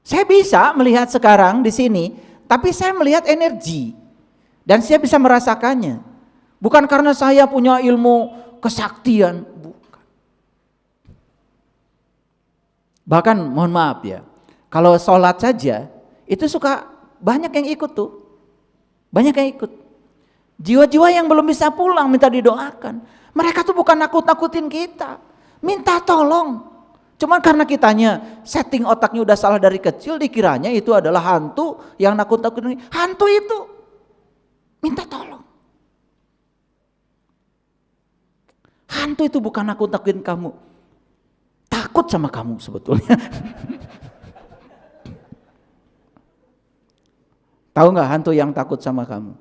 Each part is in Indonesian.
Saya bisa melihat sekarang di sini, tapi saya melihat energi dan saya bisa merasakannya. Bukan karena saya punya ilmu kesaktian, bukan. Bahkan mohon maaf ya, kalau sholat saja itu suka banyak yang ikut tuh, banyak yang ikut. Jiwa-jiwa yang belum bisa pulang minta didoakan. Mereka tuh bukan nakut-nakutin kita, minta tolong. Cuman karena kitanya setting otaknya udah salah dari kecil, dikiranya itu adalah hantu yang nakut-nakutin. Hantu itu minta tolong. Hantu itu bukan nakut-nakutin kamu, takut sama kamu sebetulnya. Tahu nggak hantu yang takut sama kamu?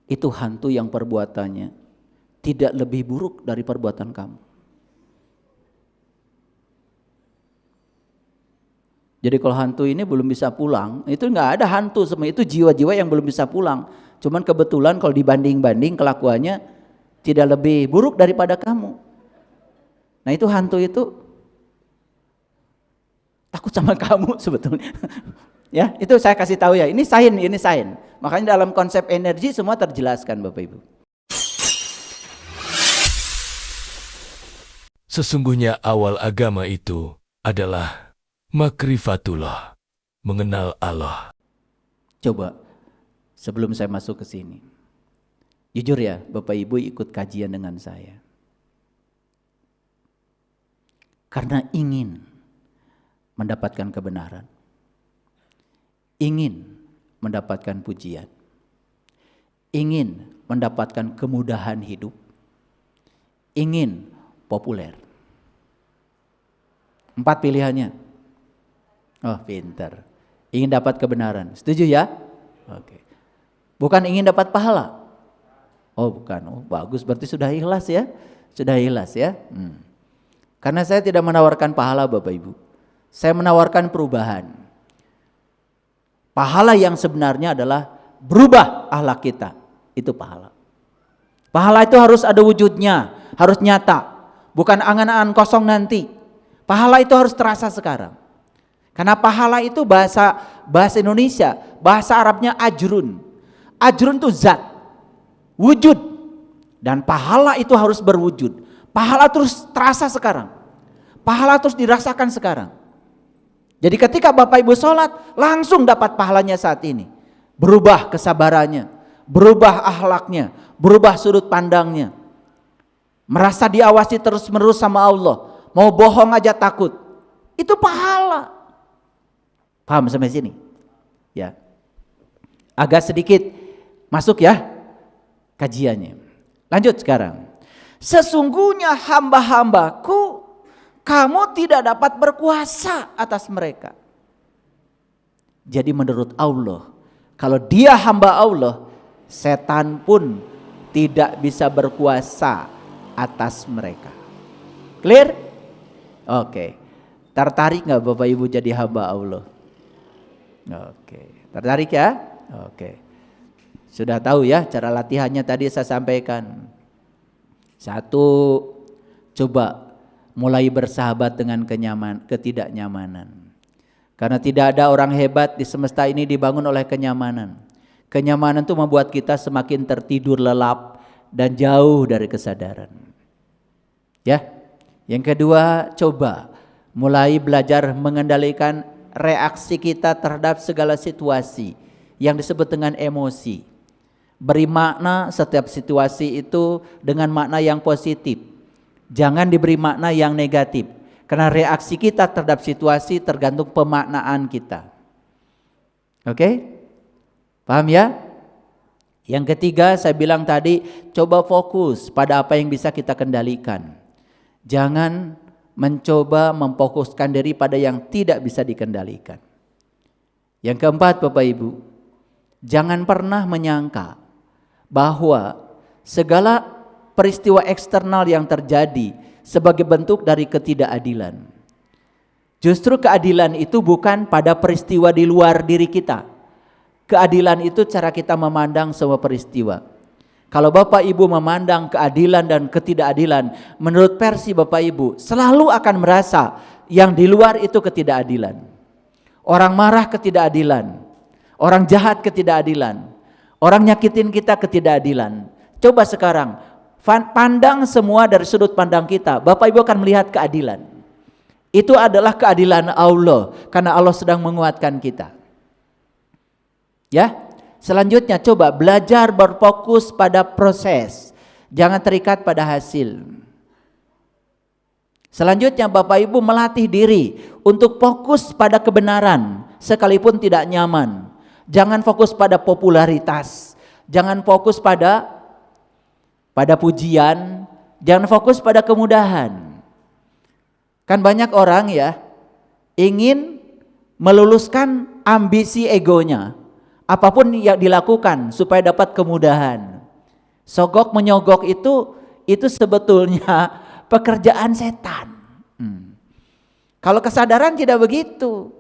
Itu hantu yang perbuatannya tidak lebih buruk dari perbuatan kamu. Jadi kalau hantu ini belum bisa pulang, itu nggak ada hantu semua, itu jiwa-jiwa yang belum bisa pulang. Cuman kebetulan kalau dibanding-banding kelakuannya tidak lebih buruk daripada kamu. Nah itu hantu itu takut sama kamu sebetulnya. Ya, itu saya kasih tahu ya. Ini sains. Makanya dalam konsep energi semua terjelaskan Bapak Ibu. Sesungguhnya awal agama itu adalah makrifatullah, mengenal Allah. Coba sebelum saya masuk ke sini, jujur ya Bapak Ibu ikut kajian dengan saya karena ingin mendapatkan kebenaran, ingin mendapatkan pujian, ingin mendapatkan kemudahan hidup, ingin populer. 4 pilihannya. Oh pintar. Ingin dapat kebenaran. Setuju ya? Oke. Bukan ingin dapat pahala. Oh bukan. Oh bagus, berarti sudah ikhlas ya. Sudah ikhlas ya. Karena saya tidak menawarkan pahala Bapak Ibu. Saya menawarkan perubahan. Pahala yang sebenarnya adalah berubah akhlak kita. Itu pahala. Pahala itu harus ada wujudnya, harus nyata. Bukan angan-angan kosong nanti. Pahala itu harus terasa sekarang. Karena pahala itu bahasa Indonesia, bahasa Arabnya ajrun. Ajrun itu zat, wujud. Dan pahala itu harus berwujud. Pahala terus terasa sekarang. Pahala terus dirasakan sekarang. Jadi ketika Bapak Ibu sholat, langsung dapat pahalanya saat ini. Berubah kesabarannya, berubah akhlaknya, berubah sudut pandangnya. Merasa diawasi terus-menerus sama Allah. Mau bohong aja takut. Itu pahala. Paham sampai sini? Ya. Agak sedikit masuk ya kajiannya. Lanjut sekarang. Sesungguhnya hamba-hambaku, kamu tidak dapat berkuasa atas mereka. Jadi menurut Allah, kalau dia hamba Allah, setan pun tidak bisa berkuasa atas mereka. Clear? Oke. Tertarik nggak Bapak Ibu jadi hamba Allah? Oke. Tertarik ya? Oke. Sudah tahu ya cara latihannya tadi saya sampaikan. 1, coba mulai bersahabat dengan ketidaknyamanan. Karena tidak ada orang hebat di semesta ini dibangun oleh kenyamanan. Kenyamanan itu membuat kita semakin tertidur lelap dan jauh dari kesadaran. Ya. Yang kedua, coba mulai belajar mengendalikan reaksi kita terhadap segala situasi yang disebut dengan emosi. Beri makna setiap situasi itu dengan makna yang positif. Jangan diberi makna yang negatif. Karena reaksi kita terhadap situasi tergantung pemaknaan kita. Oke? Paham ya? Yang ketiga saya bilang tadi, coba fokus pada apa yang bisa kita kendalikan. Jangan mencoba memfokuskan diri pada yang tidak bisa dikendalikan. Yang keempat Bapak Ibu, jangan pernah menyangka bahwa segala peristiwa eksternal yang terjadi sebagai bentuk dari ketidakadilan. Justru keadilan itu bukan pada peristiwa di luar diri kita. Keadilan itu cara kita memandang semua peristiwa. Kalau Bapak Ibu memandang keadilan dan ketidakadilan menurut versi Bapak Ibu, selalu akan merasa yang di luar itu ketidakadilan. Orang marah ketidakadilan. Orang jahat ketidakadilan. Orang nyakitin kita ketidakadilan. Coba sekarang pandang semua dari sudut pandang kita. Bapak Ibu akan melihat keadilan. Itu adalah keadilan Allah karena Allah sedang menguatkan kita. Ya. Selanjutnya coba belajar berfokus pada proses. Jangan terikat pada hasil. Selanjutnya Bapak Ibu melatih diri untuk fokus pada kebenaran sekalipun tidak nyaman. Jangan fokus pada popularitas. Jangan fokus pada pujian. Jangan fokus pada kemudahan. Kan banyak orang ya ingin meluluskan ambisi egonya. Apapun yang dilakukan supaya dapat kemudahan. Sogok menyogok itu sebetulnya pekerjaan setan. Kalau kesadaran tidak begitu.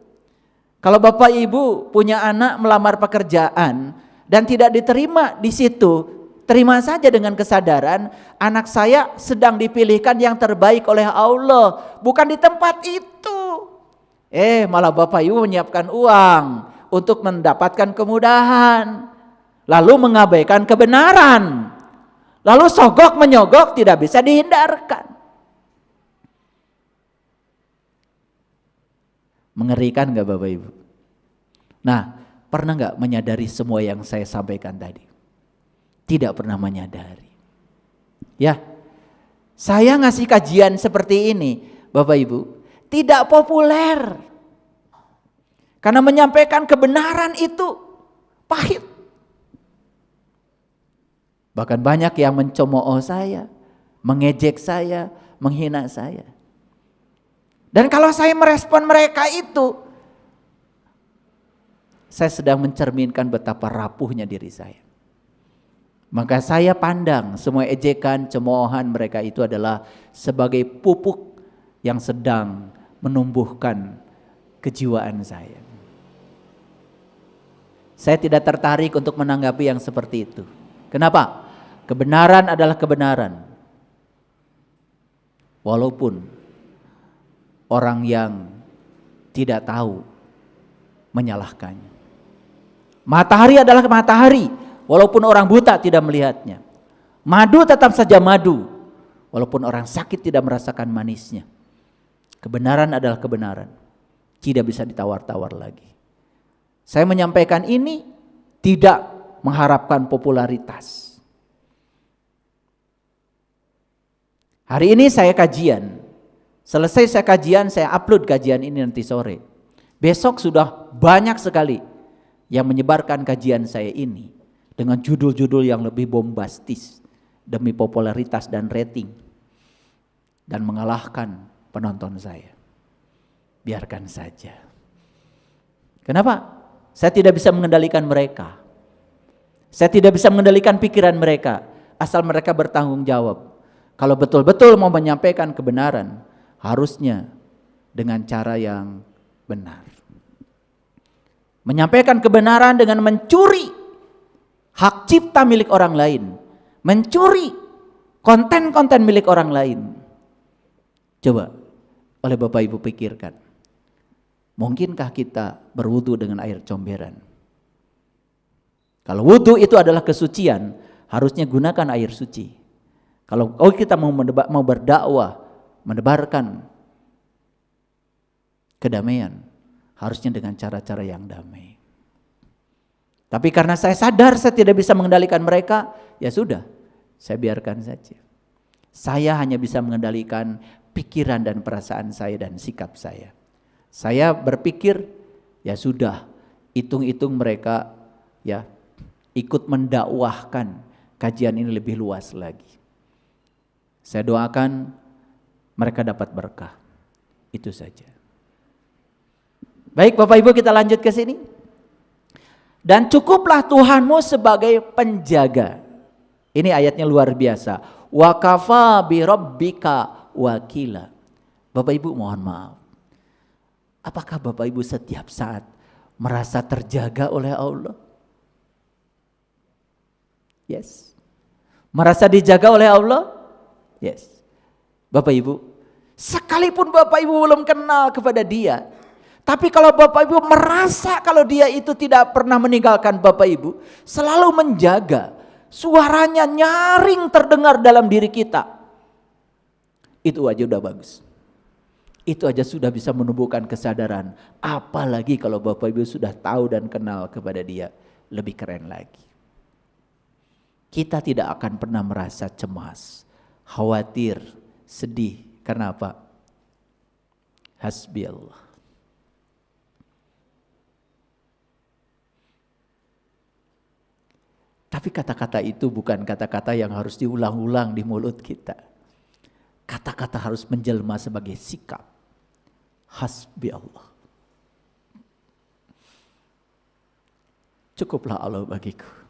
Kalau Bapak Ibu punya anak melamar pekerjaan dan tidak diterima di situ, terima saja dengan kesadaran anak saya sedang dipilihkan yang terbaik oleh Allah, bukan di tempat itu. Malah Bapak Ibu menyiapkan uang untuk mendapatkan kemudahan, lalu mengabaikan kebenaran, lalu sogok menyogok tidak bisa dihindarkan. Mengerikan gak Bapak Ibu? Nah, pernah gak menyadari semua yang saya sampaikan tadi? Tidak pernah menyadari. Ya, saya ngasih kajian seperti ini Bapak Ibu, tidak populer. Karena menyampaikan kebenaran itu pahit. Bahkan banyak yang mencemooh saya, mengejek saya, menghina saya. Dan kalau saya merespon mereka itu, saya sedang mencerminkan betapa rapuhnya diri saya. Maka saya pandang semua ejekan, cemoohan mereka itu adalah sebagai pupuk yang sedang menumbuhkan kejiwaan saya. Saya tidak tertarik untuk menanggapi yang seperti itu. Kenapa? Kebenaran adalah kebenaran. Walaupun orang yang tidak tahu menyalahkannya. Matahari adalah matahari, walaupun orang buta tidak melihatnya. Madu tetap saja madu, walaupun orang sakit tidak merasakan manisnya. Kebenaran adalah kebenaran, tidak bisa ditawar-tawar lagi. Saya menyampaikan ini tidak mengharapkan popularitas. Hari ini saya kajian. Selesai saya kajian, saya upload kajian ini nanti sore. Besok sudah banyak sekali yang menyebarkan kajian saya ini dengan judul-judul yang lebih bombastis demi popularitas dan rating dan mengalahkan penonton saya. Biarkan saja. Kenapa? Saya tidak bisa mengendalikan mereka. Saya tidak bisa mengendalikan pikiran mereka, asal mereka bertanggung jawab. Kalau betul-betul mau menyampaikan kebenaran, harusnya dengan cara yang benar. Menyampaikan kebenaran dengan mencuri hak cipta milik orang lain, mencuri konten-konten milik orang lain. Coba oleh Bapak Ibu pikirkan. Mungkinkah kita berwudu dengan air comberan? Kalau wudu itu adalah kesucian, harusnya gunakan air suci. Kalau kita mau berdakwah, menebarkan kedamaian, harusnya dengan cara-cara yang damai. Tapi karena saya sadar saya tidak bisa mengendalikan mereka, ya sudah, saya biarkan saja. Saya hanya bisa mengendalikan pikiran dan perasaan saya dan sikap saya. Saya berpikir, ya sudah, hitung-hitung mereka ya ikut mendakwahkan kajian ini lebih luas lagi. Saya doakan mereka dapat berkah. Itu saja. Baik Bapak Ibu, kita lanjut ke sini. Dan cukuplah Tuhanmu sebagai penjaga. Ini ayatnya luar biasa. Wa kafa bi rabbika wakila. Bapak Ibu mohon maaf. Apakah Bapak Ibu setiap saat merasa terjaga oleh Allah? Yes. Merasa dijaga oleh Allah? Yes. Bapak Ibu, Sekalipun Bapak Ibu belum kenal kepada dia. Tapi kalau Bapak Ibu merasa kalau dia itu tidak pernah meninggalkan Bapak Ibu, selalu menjaga, suaranya nyaring terdengar dalam diri kita, itu aja udah bagus. Itu aja sudah bisa menumbuhkan kesadaran. Apalagi kalau Bapak Ibu sudah tahu dan kenal kepada dia, lebih keren lagi. Kita tidak akan pernah merasa cemas, khawatir, sedih. Karena apa? Hasbi Allah. Tapi kata-kata itu bukan kata-kata yang harus diulang-ulang di mulut kita. Kata-kata harus menjelma sebagai sikap. Hasbi Allah. Cukuplah Allah bagiku.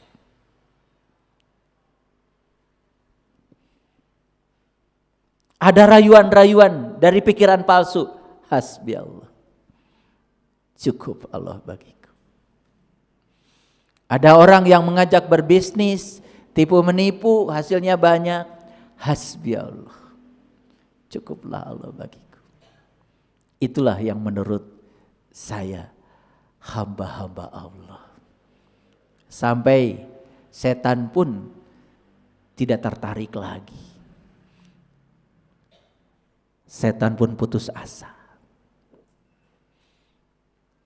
Ada rayuan-rayuan dari pikiran palsu. Hasbi Allah. Cukup Allah bagiku. Ada orang yang mengajak berbisnis, tipu menipu, hasilnya banyak. Hasbi Allah. Cukuplah Allah bagiku. Itulah yang menurut saya hamba-hamba Allah. Sampai setan pun tidak tertarik lagi. Setan pun putus asa.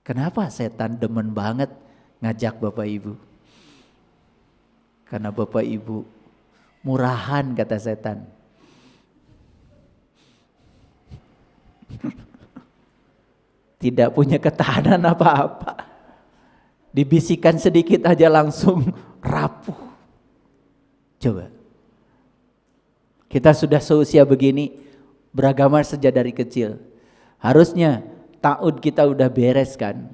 Kenapa setan demen banget ngajak Bapak Ibu? Karena Bapak Ibu murahan, kata setan. Tidak punya ketahanan apa-apa. Dibisikkan sedikit aja langsung rapuh. Coba. Kita sudah seusia begini, beragama sejak dari kecil. Harusnya ta'ud kita udah beres kan.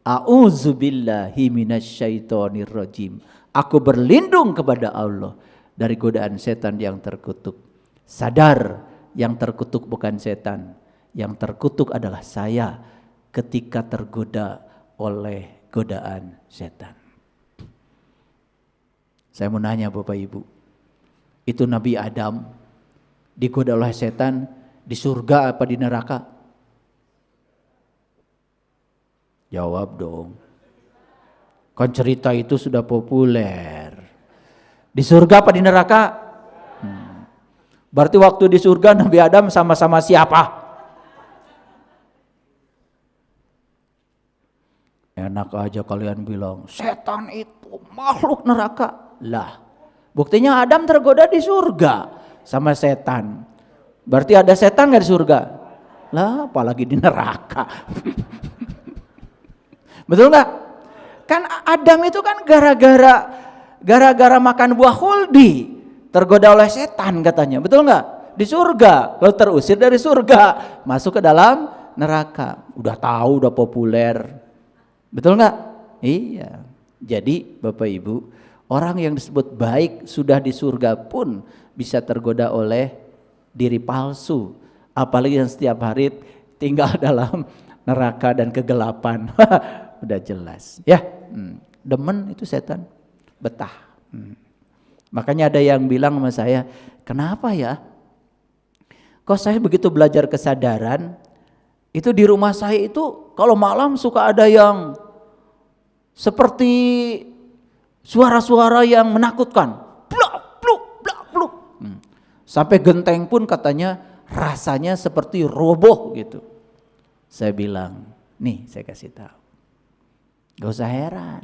A'udzubillahi minasyaitonirrajim. Aku berlindung kepada Allah dari godaan setan yang terkutuk. Sadar, yang terkutuk bukan setan. Yang terkutuk adalah saya ketika tergoda oleh godaan setan. Saya mau nanya Bapak Ibu, itu Nabi Adam digoda oleh setan di surga apa di neraka? Jawab dong. Kan cerita itu sudah populer. Di surga apa di neraka? Berarti waktu di surga Nabi Adam sama-sama siapa? Enak aja kalian bilang, setan itu makhluk neraka. Lah, buktinya Adam tergoda di surga sama setan. Berarti ada setan gak di surga? Lah, apalagi di neraka. Betul gak? Kan Adam itu kan gara-gara makan buah khuldi tergoda oleh setan katanya. Betul gak? Di surga, lalu terusir dari surga, masuk ke dalam neraka. Udah tahu, udah populer. Betul nggak? Iya. Jadi Bapak Ibu, orang yang disebut baik sudah di surga pun bisa tergoda oleh diri palsu. Apalagi yang setiap hari tinggal dalam neraka dan kegelapan. Udah jelas. Ya, demen itu setan. Betah. Makanya ada yang bilang sama saya, kenapa ya? Kok saya begitu belajar kesadaran, itu di rumah saya itu kalau malam suka ada yang seperti suara-suara yang menakutkan. Blak, bluk, blak, bluk. Sampai genteng pun katanya rasanya seperti roboh gitu. Saya bilang, nih saya kasih tahu. Gak usah heran.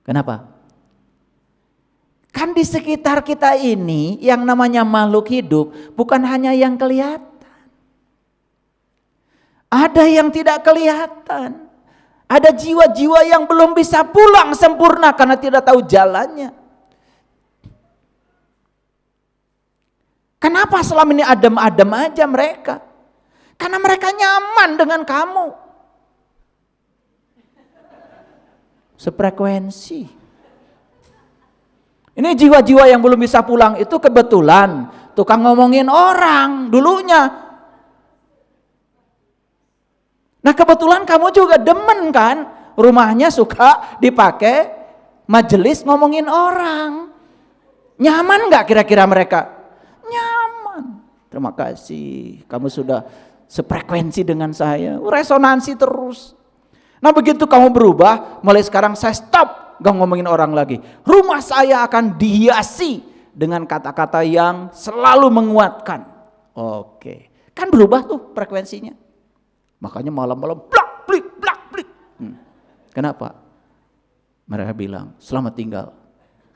Kenapa? Kan di sekitar kita ini yang namanya makhluk hidup bukan hanya yang kelihatan. Ada yang tidak kelihatan. Ada jiwa-jiwa yang belum bisa pulang sempurna karena tidak tahu jalannya. Kenapa selama ini adem-adem aja mereka? Karena mereka nyaman dengan kamu. Sefrekuensi. Ini jiwa-jiwa yang belum bisa pulang itu kebetulan tukang ngomongin orang dulunya. Nah kebetulan kamu juga demen kan, rumahnya suka dipakai majelis ngomongin orang. Nyaman gak kira-kira mereka? Nyaman. terima kasih, kamu sudah sefrekuensi dengan saya. Resonansi terus. Nah begitu kamu berubah, mulai sekarang saya stop gak ngomongin orang lagi. Rumah saya akan dihiasi dengan kata-kata yang selalu menguatkan. Oke, kan berubah tuh frekuensinya. Makanya malam-malam blak blik blak blik. Kenapa? Mereka bilang, selamat tinggal.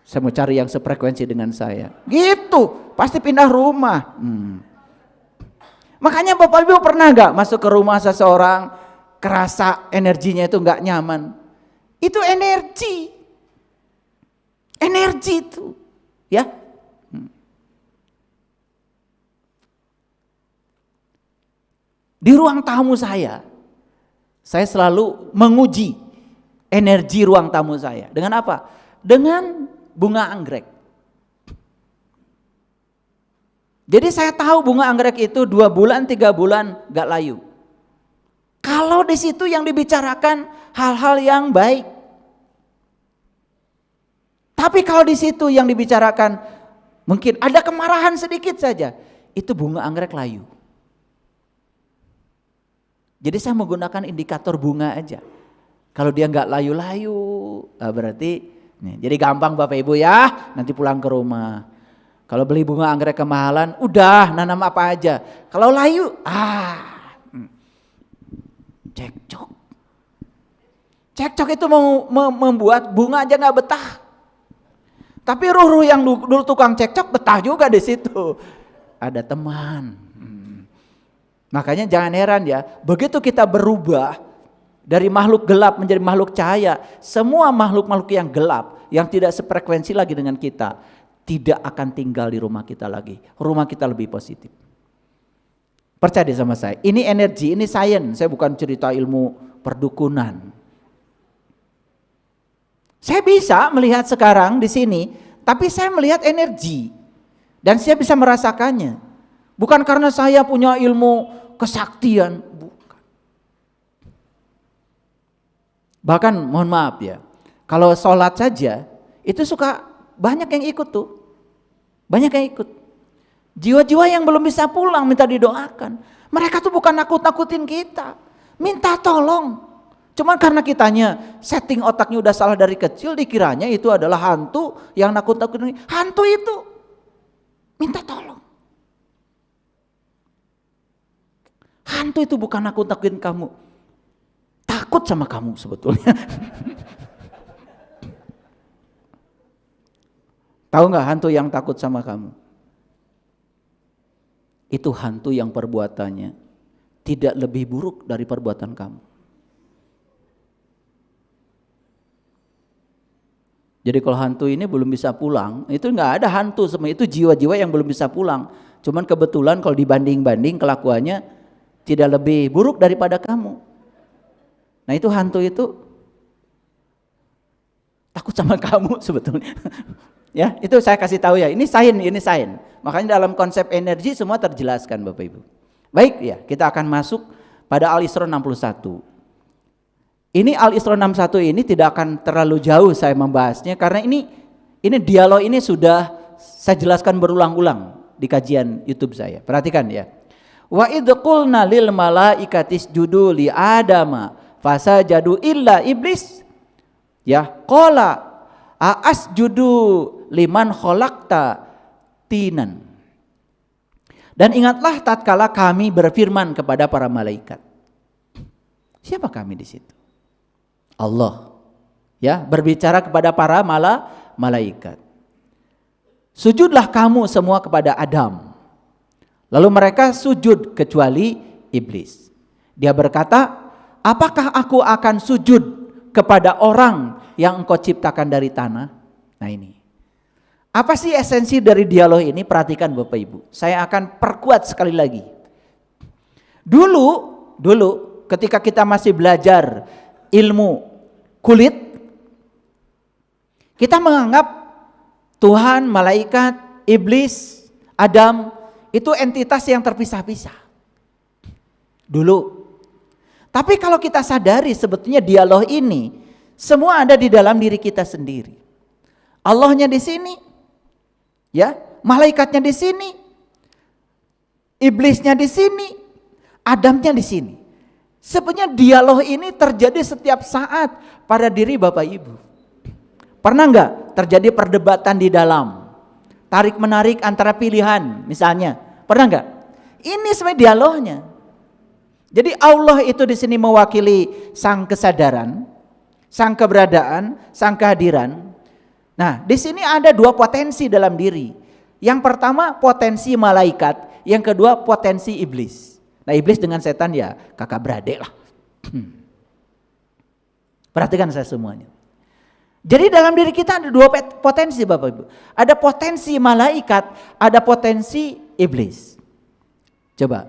Saya mau cari yang sefrekuensi dengan saya. Gitu, pasti pindah rumah. Makanya Bapak Ibu pernah gak masuk ke rumah seseorang, kerasa energinya itu gak nyaman? Itu energi. Energi itu. Ya. Di ruang tamu saya selalu menguji energi ruang tamu saya. Dengan apa? Dengan bunga anggrek. Jadi saya tahu bunga anggrek itu 2 bulan, 3 bulan gak layu. Kalau di situ yang dibicarakan hal-hal yang baik. Tapi kalau di situ yang dibicarakan mungkin ada kemarahan sedikit saja, itu bunga anggrek layu. Jadi saya menggunakan indikator bunga aja. Kalau dia nggak layu-layu, berarti nih, jadi gampang Bapak Ibu ya, nanti pulang ke rumah. Kalau beli bunga anggrek kemahalan, udah nanam apa aja. Kalau layu, cekcok. Cekcok itu membuat bunga aja nggak betah. Tapi ruh-ruh yang dulu tukang cekcok betah juga di situ. Ada teman. Makanya jangan heran ya, begitu kita berubah dari makhluk gelap menjadi makhluk cahaya, semua makhluk-makhluk yang gelap, yang tidak sefrekuensi lagi dengan kita, tidak akan tinggal di rumah kita lagi. Rumah kita lebih positif. Percaya sama saya, ini energi, ini sains, saya bukan cerita ilmu perdukunan. Saya bisa melihat sekarang di sini, tapi saya melihat energi dan saya bisa merasakannya. Bukan karena saya punya ilmu kesaktian, bukan. Bahkan mohon maaf ya, kalau sholat saja itu suka banyak yang ikut tuh, banyak yang ikut. Jiwa-jiwa yang belum bisa pulang minta didoakan. Mereka tuh bukan nakut-nakutin kita, minta tolong. Cuman karena kitanya setting otaknya udah salah dari kecil, dikiranya itu adalah hantu yang nakut-nakutin. Hantu itu minta tolong. Hantu itu bukan nakut-nakutin kamu, takut sama kamu sebetulnya. Tahu nggak hantu yang takut sama kamu? Itu hantu yang perbuatannya tidak lebih buruk dari perbuatan kamu. Jadi kalau hantu ini belum bisa pulang, itu nggak ada hantu, semua itu jiwa-jiwa yang belum bisa pulang. Cuman kebetulan kalau dibanding-banding kelakuannya tidak lebih buruk daripada kamu. Nah itu hantu itu takut sama kamu sebetulnya. Ya, itu saya kasih tahu ya. Ini sains. Makanya dalam konsep energi semua terjelaskan Bapak Ibu. Baik ya, kita akan masuk pada Al-Isra 61. Ini Al-Isra 61 ini tidak akan terlalu jauh saya membahasnya karena ini dialog ini sudah saya jelaskan berulang-ulang di kajian YouTube saya. Perhatikan ya. Wa idz qulna lil malaikati isjudu li adama fasajadu illa iblis ya qala asjudu liman khalaqta tinan. Dan ingatlah tatkala kami berfirman kepada para malaikat. Siapa kami di situ? Allah. Ya, berbicara kepada para malaikat. Sujudlah kamu semua kepada Adam. Lalu mereka sujud kecuali iblis. Dia berkata, apakah aku akan sujud kepada orang yang engkau ciptakan dari tanah? Nah ini. Apa sih esensi dari dialog ini? Perhatikan Bapak Ibu. Saya akan perkuat sekali lagi. Dulu ketika kita masih belajar ilmu kulit, kita menganggap Tuhan, malaikat, iblis, Adam itu entitas yang terpisah-pisah. Dulu. Tapi kalau kita sadari sebetulnya dialog ini semua ada di dalam diri kita sendiri. Allahnya di sini, ya, malaikatnya di sini, Iblisnya di sini, Adamnya di sini. Sebenarnya dialog ini terjadi setiap saat pada diri Bapak Ibu. Pernah nggak terjadi perdebatan di dalam? Tarik menarik antara pilihan misalnya. Pernah nggak? Ini sebenarnya dialognya. Jadi Allah itu di sini mewakili sang kesadaran, sang keberadaan, sang kehadiran. Nah, di sini ada dua potensi dalam diri. Yang pertama potensi malaikat, yang kedua potensi iblis. Nah, iblis dengan setan ya kakak beradik lah. Perhatikan saya semuanya. Jadi dalam diri kita ada dua potensi Bapak Ibu. Ada potensi malaikat, ada potensi iblis. Coba.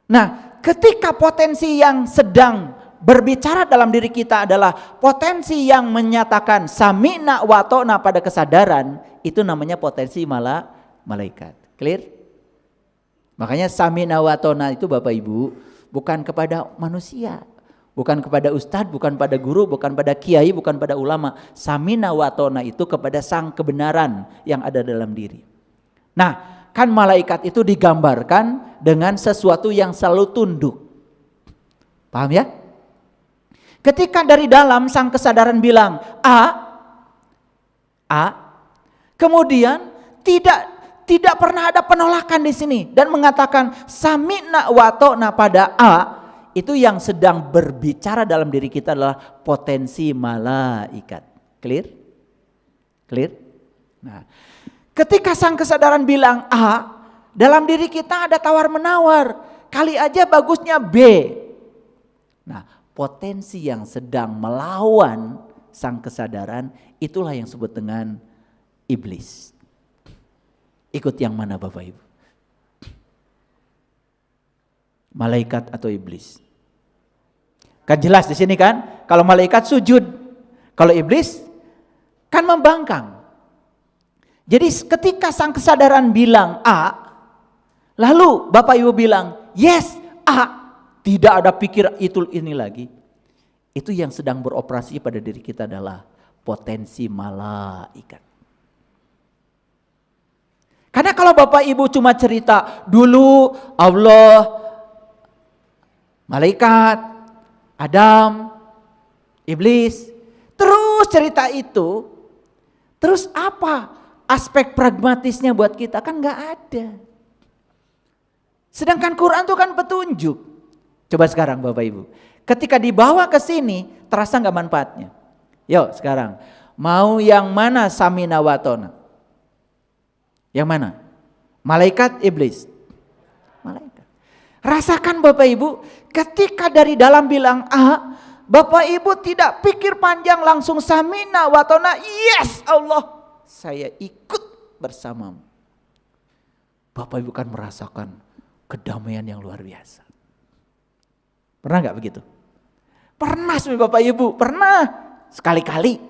Nah, ketika potensi yang sedang berbicara dalam diri kita adalah potensi yang menyatakan sami'na wa ta'na pada kesadaran, itu namanya potensi malaikat. Clear? Makanya sami'na wa ta'na itu Bapak Ibu bukan kepada manusia, bukan kepada ustadz, bukan pada guru, bukan pada kiai, bukan pada ulama. Sami'na wa ta'na itu kepada sang kebenaran yang ada dalam diri. Nah, kan malaikat itu digambarkan dengan sesuatu yang selalu tunduk. Paham ya? Ketika dari dalam sang kesadaran bilang A, kemudian tidak pernah ada penolakan di sini dan mengatakan sami'na wa ta'na pada A, itu yang sedang berbicara dalam diri kita adalah potensi malaikat. Clear? Clear? Nah, ketika sang kesadaran bilang A, dalam diri kita ada tawar-menawar. Kali aja bagusnya B. Nah, potensi yang sedang melawan sang kesadaran, itulah yang disebut dengan iblis. Ikut yang mana Bapak Ibu? Malaikat atau iblis? Kan jelas di sini kan, kalau malaikat sujud, kalau iblis kan membangkang. Jadi ketika sang kesadaran bilang A, lalu Bapak Ibu bilang yes A, tidak ada pikir itu ini lagi. Itu yang sedang beroperasi pada diri kita adalah potensi malaikat. Karena kalau Bapak Ibu cuma cerita dulu Allah, malaikat, Adam, iblis, terus cerita itu, terus apa aspek pragmatisnya buat kita? Kan nggak ada. Sedangkan Quran itu kan petunjuk. Coba sekarang Bapak Ibu, ketika dibawa ke sini terasa nggak manfaatnya? Yuk sekarang, mau yang mana sami'na wa ta'na? Yang mana? Malaikat, iblis? Malaikat. Rasakan Bapak Ibu, ketika dari dalam bilang A, Bapak Ibu tidak pikir panjang, langsung sami'na wa ta'na. Yes Allah, saya ikut bersamamu. Bapak Ibu kan merasakan kedamaian yang luar biasa. Pernah gak begitu? Pernah Bapak Ibu, pernah sekali-kali.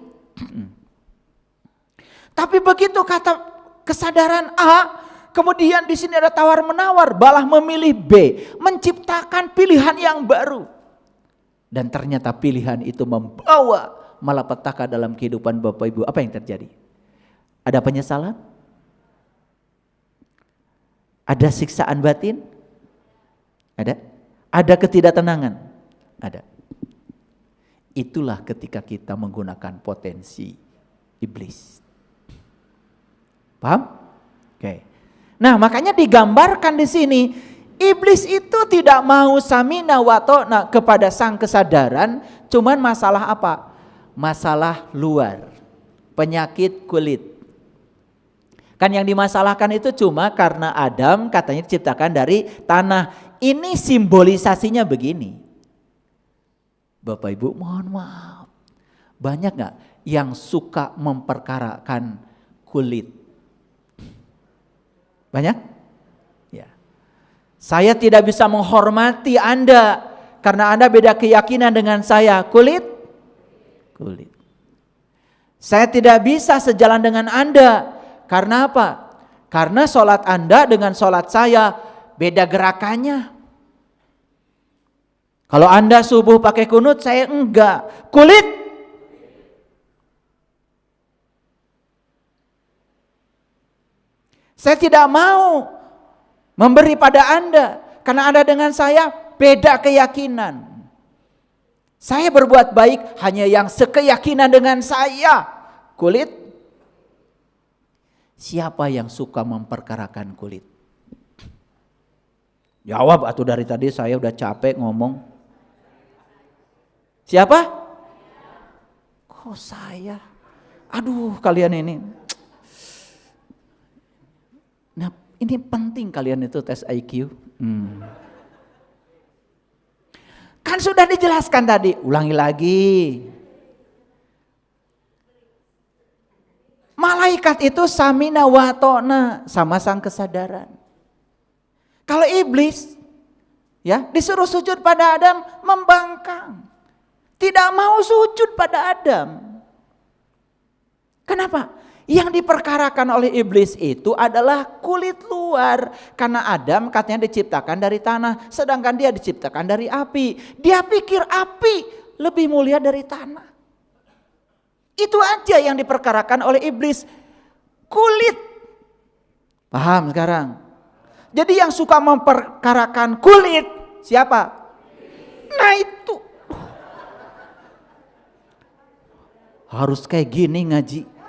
Tapi begitu kata kesadaran A, kemudian di sini ada tawar-menawar, malah memilih B, menciptakan pilihan yang baru. Dan ternyata pilihan itu membawa malapetaka dalam kehidupan Bapak Ibu. Apa yang terjadi? Ada penyesalan? Ada siksaan batin? Ada? Ada ketidaktenangan? Ada. Itulah ketika kita menggunakan potensi iblis. Paham? Oke. Nah, makanya digambarkan di sini, iblis itu tidak mau sami'na wa ta'na kepada sang kesadaran, cuman masalah apa? Masalah luar, penyakit kulit. Kan yang dimasalahkan itu cuma karena Adam katanya diciptakan dari tanah. Ini simbolisasinya begini. Bapak Ibu mohon maaf, banyak gak yang suka memperkarakan kulit? Banyak? Ya. Saya tidak bisa menghormati Anda karena Anda beda keyakinan dengan saya. Kulit? Kulit. Saya tidak bisa sejalan dengan Anda. Karena apa? Karena sholat Anda dengan sholat saya beda gerakannya. Kalau Anda subuh pakai kunut, saya enggak. Kulit? Saya tidak mau memberi pada Anda, karena Anda dengan saya beda keyakinan. Saya berbuat baik hanya yang sekeyakinan dengan saya. Kulit, siapa yang suka memperkarakan kulit? Jawab atuh, dari tadi saya udah capek ngomong. Siapa? Kok saya? Aduh, kalian ini. Nah, ini penting kalian itu tes IQ. Kan sudah dijelaskan tadi, ulangi lagi. Malaikat itu samina wa ta'na, sama sang kesadaran. Kalau iblis ya disuruh sujud pada Adam, membangkang. Tidak mau sujud pada Adam. Kenapa? Yang diperkarakan oleh iblis itu adalah kulit luar. Karena Adam katanya diciptakan dari tanah, sedangkan dia diciptakan dari api. Dia pikir api lebih mulia dari tanah. Itu aja yang diperkarakan oleh iblis. Kulit. Paham sekarang? Jadi yang suka memperkarakan kulit siapa? Nah itu. Harus kayak gini ngaji.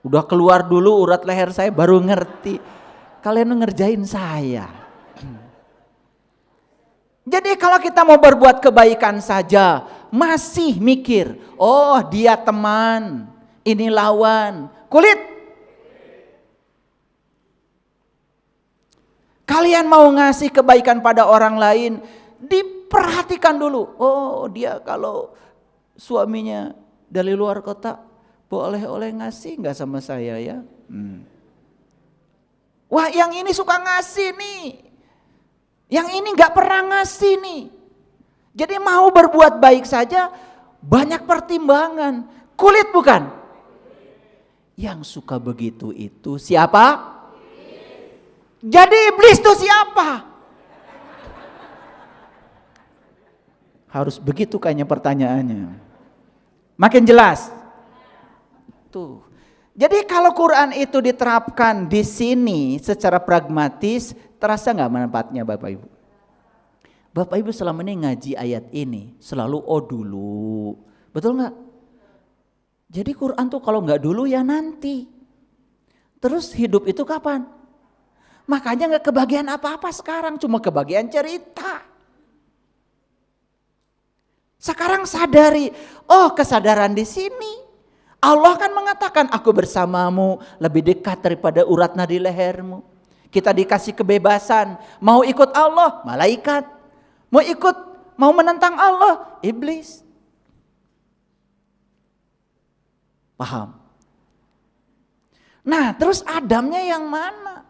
Udah keluar dulu urat leher saya baru ngerti. Kalian ngerjain saya. Jadi kalau kita mau berbuat kebaikan saja masih mikir, oh dia teman, ini lawan. Kulit. Kalian mau ngasih kebaikan pada orang lain, diperhatikan dulu. Oh dia kalau suaminya dari luar kota, boleh ngasih nggak sama saya ya? Wah yang ini suka ngasih nih, yang ini nggak pernah ngasih nih. Jadi mau berbuat baik saja banyak pertimbangan. Kulit bukan? Yang suka begitu itu siapa? Jadi iblis itu siapa? Harus begitu kayaknya pertanyaannya. Makin jelas. Tuh. Jadi kalau Quran itu diterapkan di sini secara pragmatis, terasa nggak manfaatnya Bapak Ibu? Bapak Ibu selama ini ngaji ayat ini selalu dulu, betul nggak? Jadi Quran tuh kalau nggak dulu ya nanti. Terus hidup itu kapan? Makanya nggak kebagian apa-apa sekarang, cuma kebagian cerita. Sekarang sadari, kesadaran di sini. Allah kan mengatakan aku bersamamu lebih dekat daripada urat nadi lehermu. Kita dikasih kebebasan, mau ikut Allah, malaikat. Mau menentang Allah, iblis. Paham? Nah, terus Adamnya yang mana?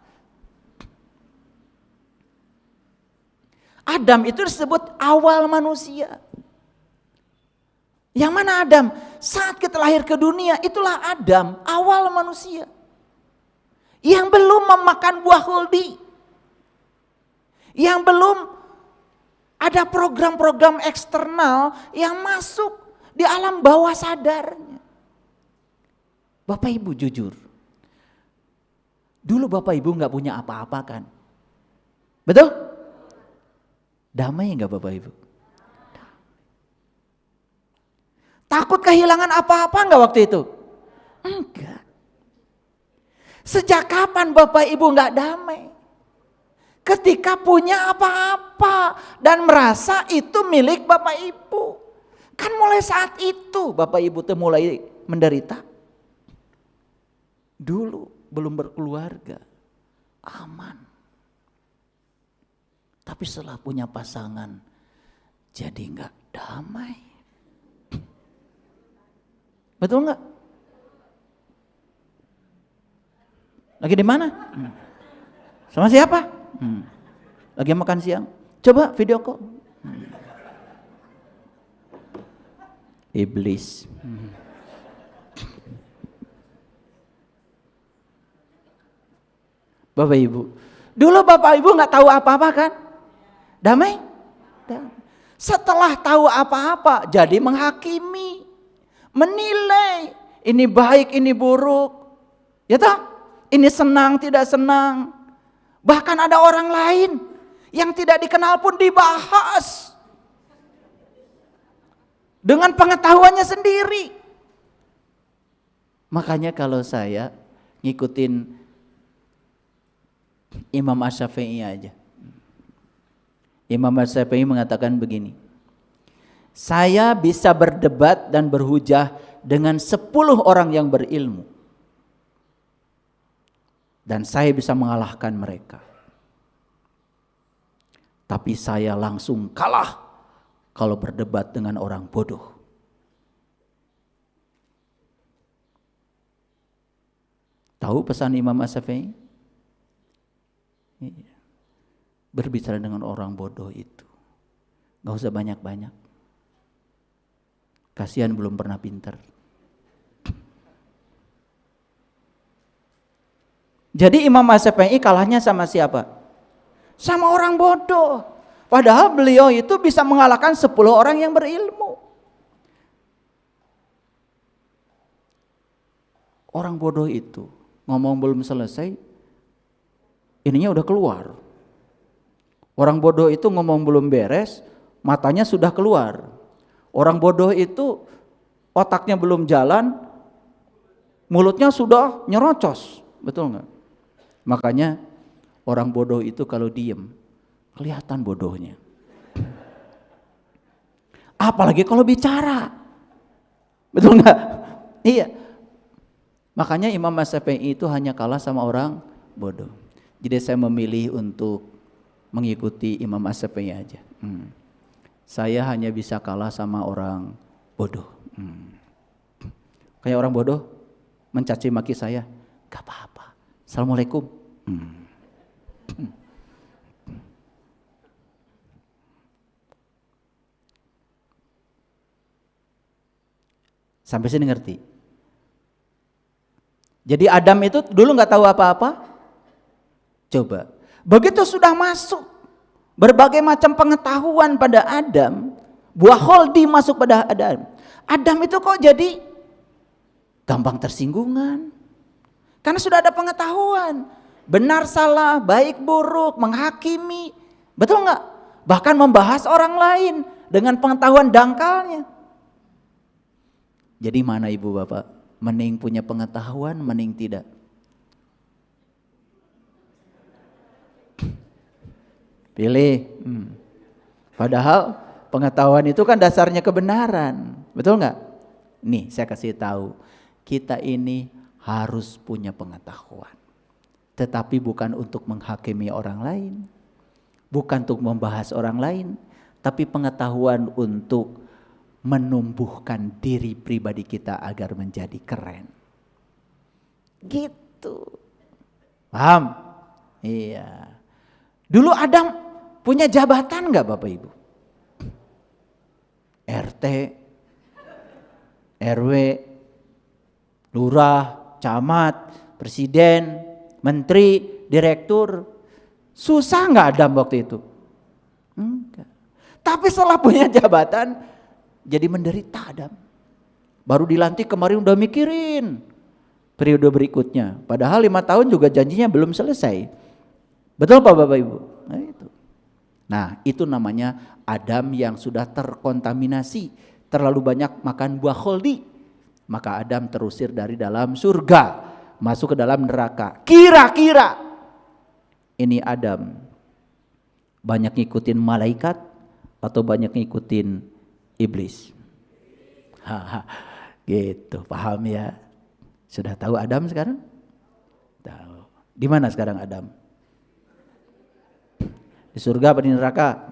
Adam itu disebut awal manusia. Yang mana Adam? Saat kita lahir ke dunia, itulah Adam, awal manusia. Yang belum memakan buah huldi. Yang belum ada program-program eksternal yang masuk di alam bawah sadarnya. Bapak Ibu jujur. Dulu Bapak Ibu gak punya apa-apa kan? Betul? Damai gak Bapak Ibu? Takut kehilangan apa-apa enggak waktu itu? Enggak. Sejak kapan Bapak Ibu enggak damai? Ketika punya apa-apa dan merasa itu milik Bapak Ibu. Kan mulai saat itu Bapak Ibu tuh mulai menderita. Dulu belum berkeluarga, aman. Tapi setelah punya pasangan, jadi enggak damai. Betul nggak? Lagi di mana? Sama siapa? Lagi makan siang. Coba video call. Iblis. Bapak Ibu. Dulu Bapak Ibu nggak tahu apa-apa kan? Damai? Setelah tahu apa-apa, jadi menghakimi. Menilai ini baik, ini buruk. Ya toh? Ini senang, tidak senang. Bahkan ada orang lain yang tidak dikenal pun dibahas. Dengan pengetahuannya sendiri. Makanya kalau saya ngikutin Imam Asy-Syafi'i aja. Imam Asy-Syafi'i mengatakan begini. Saya bisa berdebat dan berhujah dengan 10 orang yang berilmu. Dan saya bisa mengalahkan mereka. Tapi saya langsung kalah kalau berdebat dengan orang bodoh. Tahu pesan Imam Asy-Syafi'i? Berbicara dengan orang bodoh itu gak usah banyak-banyak. Kasihan belum pernah pintar. Jadi Imam Asy-Syafi'i kalahnya sama siapa? Sama orang bodoh. Padahal beliau itu bisa mengalahkan 10 orang yang berilmu. Orang bodoh itu ngomong belum selesai, ininya udah keluar. Orang bodoh itu ngomong belum beres, matanya sudah keluar. Orang bodoh itu otaknya belum jalan, mulutnya sudah nyerocos. Betul nggak? Makanya orang bodoh itu kalau diem, kelihatan bodohnya. Apalagi kalau bicara. Betul nggak? Iya. Makanya Imam Asy-Syafi'i itu hanya kalah sama orang bodoh. Jadi saya memilih untuk mengikuti Imam Asy-Syafi'i aja. Saya hanya bisa kalah sama orang bodoh. Kayak orang bodoh mencaci maki saya, gak apa-apa. Assalamualaikum. Sampai sini ngerti? Jadi Adam itu dulu nggak tahu apa-apa. Coba, begitu sudah masuk berbagai macam pengetahuan pada Adam, buah kholdi masuk pada Adam. Adam itu kok jadi gampang tersinggungan? Karena sudah ada pengetahuan, benar salah, baik buruk, menghakimi, betul nggak? Bahkan membahas orang lain dengan pengetahuan dangkalnya. Jadi mana ibu bapak? Mending punya pengetahuan, mending tidak? Pilih. Padahal pengetahuan itu kan dasarnya kebenaran, betul nggak? Nih saya kasih tahu, kita ini harus punya pengetahuan, tetapi bukan untuk menghakimi orang lain, bukan untuk membahas orang lain, tapi pengetahuan untuk menumbuhkan diri pribadi kita agar menjadi keren. Gitu. Paham? Iya. Dulu Adam punya jabatan enggak Bapak Ibu? RT, RW, lurah, camat, presiden, menteri, direktur. Susah enggak Adam waktu itu? Enggak. Tapi setelah punya jabatan jadi menderita Adam. Baru dilantik kemarin udah mikirin periode berikutnya. Padahal 5 tahun juga janjinya belum selesai. Betul Pak Bapak Ibu? Nah itu namanya Adam yang sudah terkontaminasi. Terlalu banyak makan buah kholdi. Maka Adam terusir dari dalam surga. Masuk ke dalam neraka. Kira-kira ini Adam banyak ngikutin malaikat atau banyak ngikutin iblis? Gitu, paham ya? Sudah tahu Adam sekarang? Tahu. Di mana sekarang Adam? Di surga apa di neraka?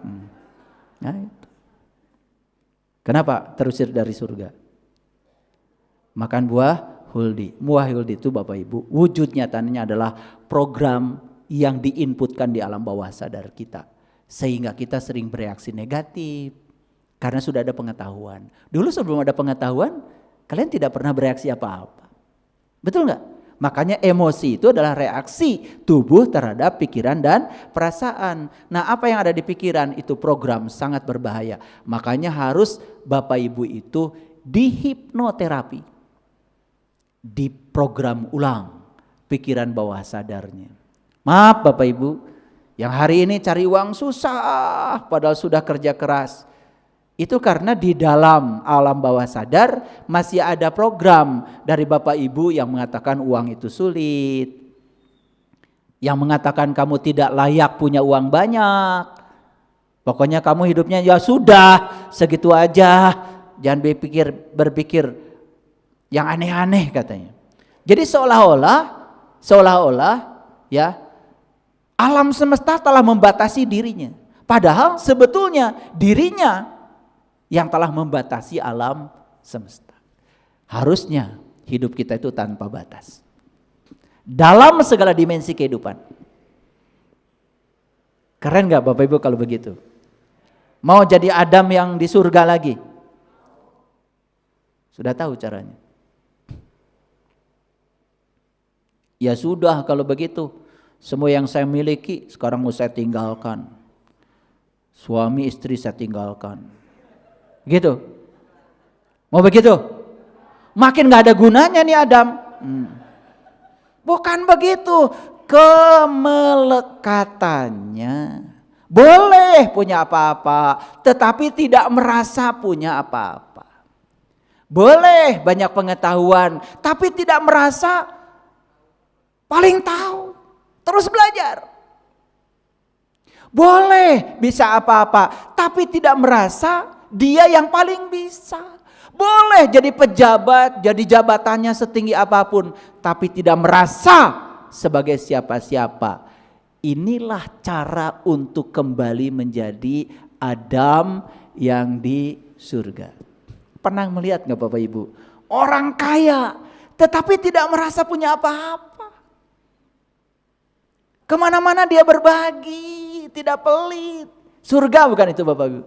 Nah, itu. Kenapa terusir dari surga? Makan buah huldi. Buah huldi itu Bapak Ibu, wujud nyatanya adalah program yang diinputkan di alam bawah sadar kita. Sehingga kita sering bereaksi negatif. Karena sudah ada pengetahuan. Dulu sebelum ada pengetahuan, kalian tidak pernah bereaksi apa-apa. Betul nggak? Makanya emosi itu adalah reaksi tubuh terhadap pikiran dan perasaan. Nah apa yang ada di pikiran itu program sangat berbahaya. Makanya harus Bapak Ibu itu dihipnoterapi. Diprogram ulang pikiran bawah sadarnya. Maaf Bapak Ibu, yang hari ini cari uang susah padahal sudah kerja keras. Itu karena di dalam alam bawah sadar masih ada program dari Bapak Ibu yang mengatakan uang itu sulit. Yang mengatakan kamu tidak layak punya uang banyak. Pokoknya kamu hidupnya ya sudah segitu aja. Jangan berpikir yang aneh-aneh katanya. Jadi seolah-olah ya alam semesta telah membatasi dirinya. Padahal sebetulnya dirinya yang telah membatasi alam semesta. Harusnya hidup kita itu tanpa batas. Dalam segala dimensi kehidupan. Keren gak Bapak Ibu kalau begitu? Mau jadi Adam yang di surga lagi? Sudah tahu caranya? Ya sudah kalau begitu. Semua yang saya miliki sekarang mau saya tinggalkan. Suami istri saya tinggalkan. Gitu. Mau begitu? Makin gak ada gunanya nih Adam. Bukan begitu. Kemelekatannya. Boleh punya apa-apa, tetapi tidak merasa punya apa-apa. Boleh banyak pengetahuan, tapi tidak merasa paling tahu. Terus belajar. Boleh bisa apa-apa, tapi tidak merasa dia yang paling bisa. Boleh jadi pejabat, jadi jabatannya setinggi apapun, tapi tidak merasa sebagai siapa-siapa. Inilah cara untuk kembali menjadi Adam yang di surga. Pernah melihat gak Bapak Ibu? Orang kaya tetapi tidak merasa punya apa-apa. Kemana-mana dia berbagi, tidak pelit. Surga bukan itu Bapak Ibu?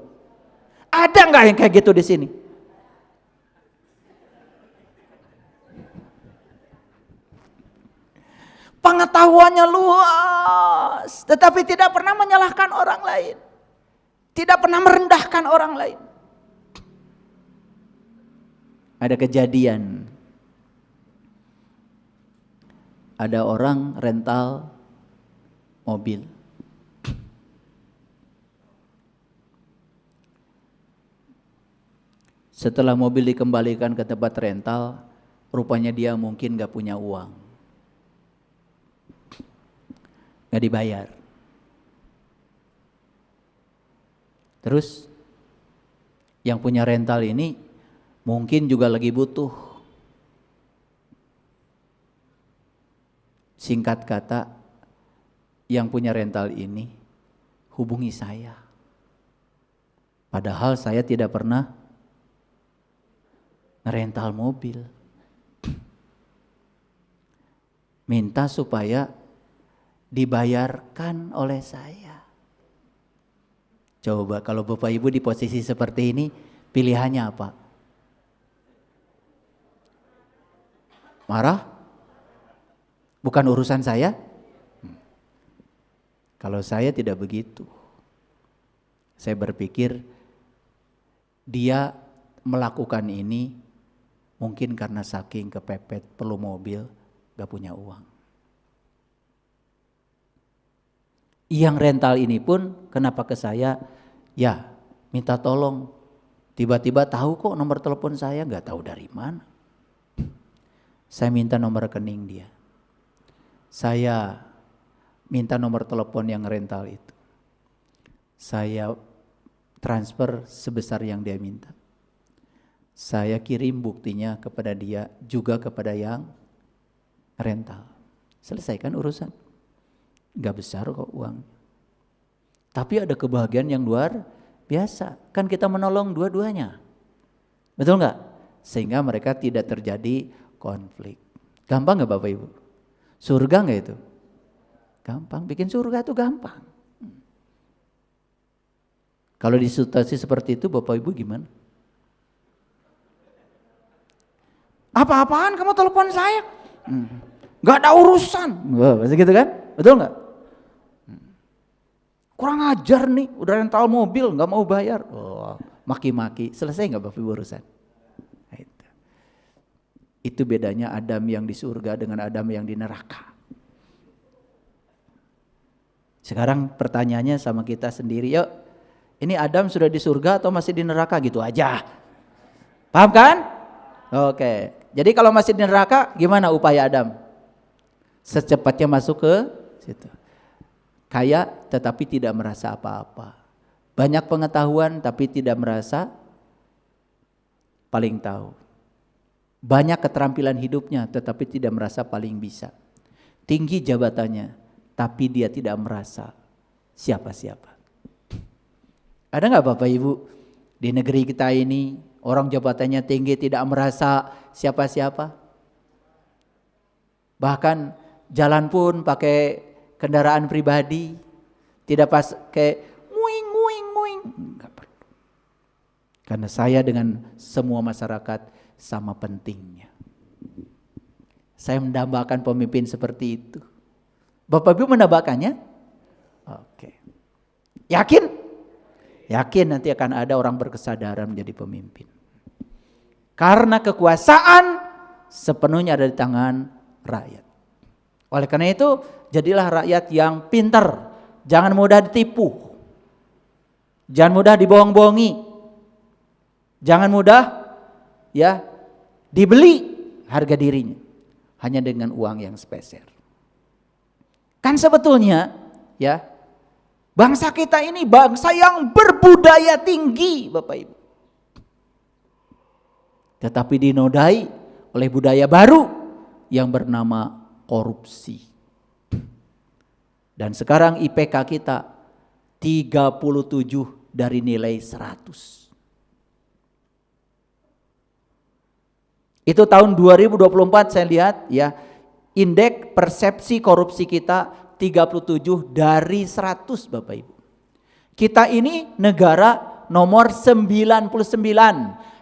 Ada gak yang kayak gitu di sini? Pengetahuannya luas, tetapi tidak pernah menyalahkan orang lain. Tidak pernah merendahkan orang lain. Ada kejadian. Ada orang rental mobil. Setelah mobil dikembalikan ke tempat rental, rupanya dia mungkin gak punya uang. Gak dibayar. Terus yang punya rental ini mungkin juga lagi butuh. Singkat kata, yang punya rental ini hubungi saya. Padahal saya tidak pernah ngerental mobil. Minta supaya dibayarkan oleh saya. Coba kalau Bapak Ibu di posisi seperti ini, pilihannya apa? Marah? Bukan urusan saya? Kalau saya tidak begitu. Saya berpikir dia melakukan ini mungkin karena saking kepepet perlu mobil, gak punya uang. Yang rental ini pun kenapa ke saya? Ya minta tolong. Tiba-tiba tahu kok nomor telepon saya, gak tahu dari mana. Saya minta nomor rekening dia. Saya minta nomor telepon yang rental itu. Saya transfer sebesar yang dia minta. Saya kirim buktinya kepada dia, juga kepada yang rental. Selesaikan urusan. Gak besar kok uang. Tapi ada kebahagiaan yang luar biasa. Kan kita menolong dua-duanya. Betul gak? Sehingga mereka tidak terjadi konflik. Gampang gak Bapak Ibu? Surga gak itu? Gampang. Bikin surga itu gampang. Kalau di situasi seperti itu Bapak Ibu gimana? Apa-apaan kamu telepon saya? Gak ada urusan. Wah, gitu kan? Betul gak? Kurang ajar nih, udah rental mobil gak mau bayar. Oh, maki-maki, selesai gak Bapak Ibu urusan? Itu bedanya Adam yang di surga dengan Adam yang di neraka. Sekarang pertanyaannya sama kita sendiri, yuk. Ini Adam sudah di surga atau masih di neraka? Gitu aja. Paham kan? Oke. Jadi kalau masih di neraka, gimana upaya Adam? Secepatnya masuk ke situ. Kaya tetapi tidak merasa apa-apa. Banyak pengetahuan tapi tidak merasa paling tahu. Banyak keterampilan hidupnya tetapi tidak merasa paling bisa. Tinggi jabatannya tapi dia tidak merasa siapa-siapa. Ada nggak Bapak Ibu di negeri kita ini orang jabatannya tinggi tidak merasa siapa-siapa? Bahkan jalan pun pakai kendaraan pribadi, tidak pas kayak nguing. Enggak perlu. Karena saya dengan semua masyarakat sama pentingnya. Saya mendambakan pemimpin seperti itu. Bapak Ibu mendambakannya? Oke. Yakin? Yakin nanti akan ada orang berkesadaran menjadi pemimpin. Karena kekuasaan sepenuhnya ada di tangan rakyat. Oleh karena itu, jadilah rakyat yang pintar. Jangan mudah ditipu. Jangan mudah dibohong-bohongi. Jangan mudah ya dibeli harga dirinya hanya dengan uang yang spesial. Kan sebetulnya ya bangsa kita ini bangsa yang berbudaya tinggi, Bapak Ibu. Tetapi dinodai oleh budaya baru yang bernama korupsi. Dan sekarang IPK kita 37 dari nilai 100. Itu tahun 2024 saya lihat ya, indeks persepsi korupsi kita 37 dari 100 Bapak Ibu. Kita ini negara nomor 99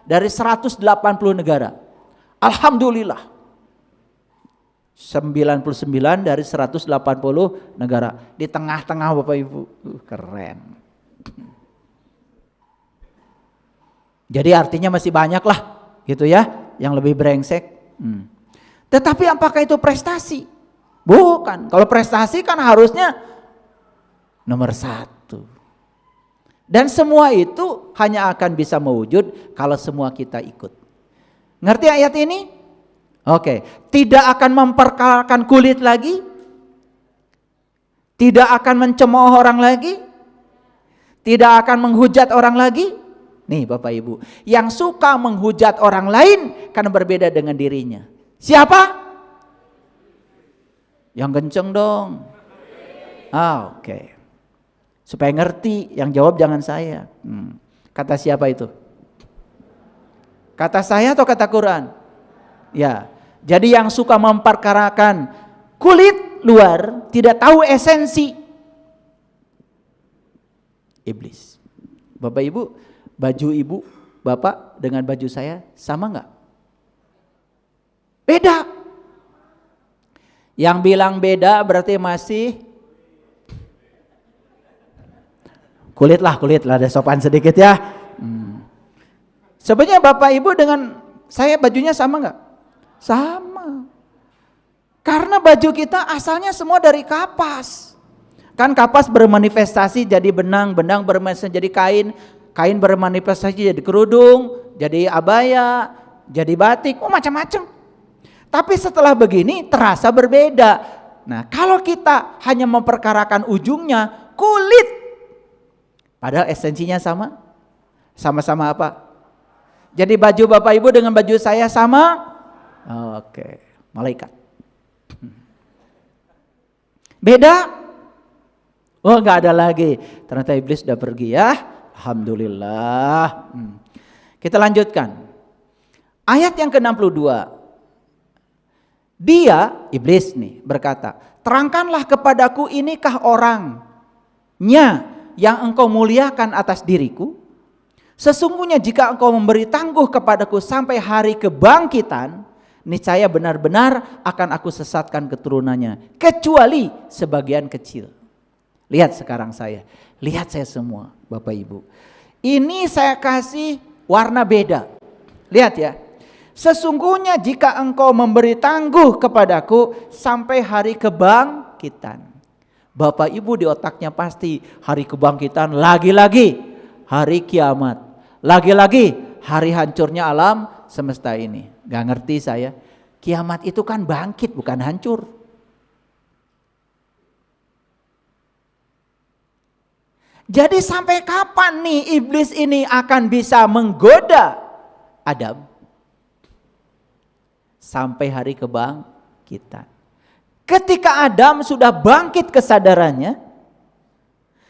dari 180 negara. Alhamdulillah. 99 dari 180 negara. Di tengah-tengah Bapak Ibu. Keren. Jadi artinya masih banyak lah gitu ya yang lebih brengsek. Tetapi apakah itu prestasi? Bukan. Kalau prestasi kan harusnya nomor 1. Dan semua itu hanya akan bisa mewujud kalau semua kita ikut. Ngerti ayat ini? Oke. Tidak akan memperkarakan kulit lagi. Tidak akan mencemooh orang lagi. Tidak akan menghujat orang lagi. Nih Bapak Ibu, yang suka menghujat orang lain karena berbeda dengan dirinya. Siapa? Yang kenceng dong. Oke. Supaya ngerti, yang jawab jangan saya. Kata siapa itu? Kata saya atau kata Quran? Ya. Jadi yang suka memperkarakan kulit luar, tidak tahu esensi. Iblis. Bapak Ibu, baju ibu, bapak dengan baju saya sama enggak? Beda. Yang bilang beda berarti masih kulit lah, ada sopan sedikit ya. Sebenarnya Bapak Ibu dengan saya bajunya sama enggak? Sama. Karena baju kita asalnya semua dari kapas. Kan kapas bermanifestasi jadi benang, benang bermanifestasi jadi kain, kain bermanifestasi jadi kerudung, jadi abaya, jadi batik, macam-macam. Tapi setelah begini terasa berbeda. Nah, kalau kita hanya memperkarakan ujungnya, kulit. Padahal esensinya sama. Sama-sama apa? Jadi baju Bapak Ibu dengan baju saya sama? Oke, malaikat. Beda? Oh, enggak ada lagi. Ternyata iblis sudah pergi ya. Alhamdulillah. Kita lanjutkan. Ayat yang ke-62. Dia, iblis nih, berkata, terangkanlah kepadaku inikah orangnya yang engkau muliakan atas diriku? Sesungguhnya jika engkau memberi tangguh kepadaku sampai hari kebangkitan, niscaya benar-benar akan aku sesatkan keturunannya, kecuali sebagian kecil. Lihat sekarang saya, lihat saya semua Bapak Ibu. Ini saya kasih warna beda. Lihat ya. Sesungguhnya jika engkau memberi tangguh kepadaku sampai hari kebangkitan. Bapak Ibu di otaknya pasti hari kebangkitan, lagi-lagi hari kiamat, lagi-lagi hari hancurnya alam semesta ini. Gak ngerti saya, kiamat itu kan bangkit bukan hancur. Jadi sampai kapan nih iblis ini akan bisa menggoda Adam? Sampai hari kebangkitan. Ketika Adam sudah bangkit kesadarannya,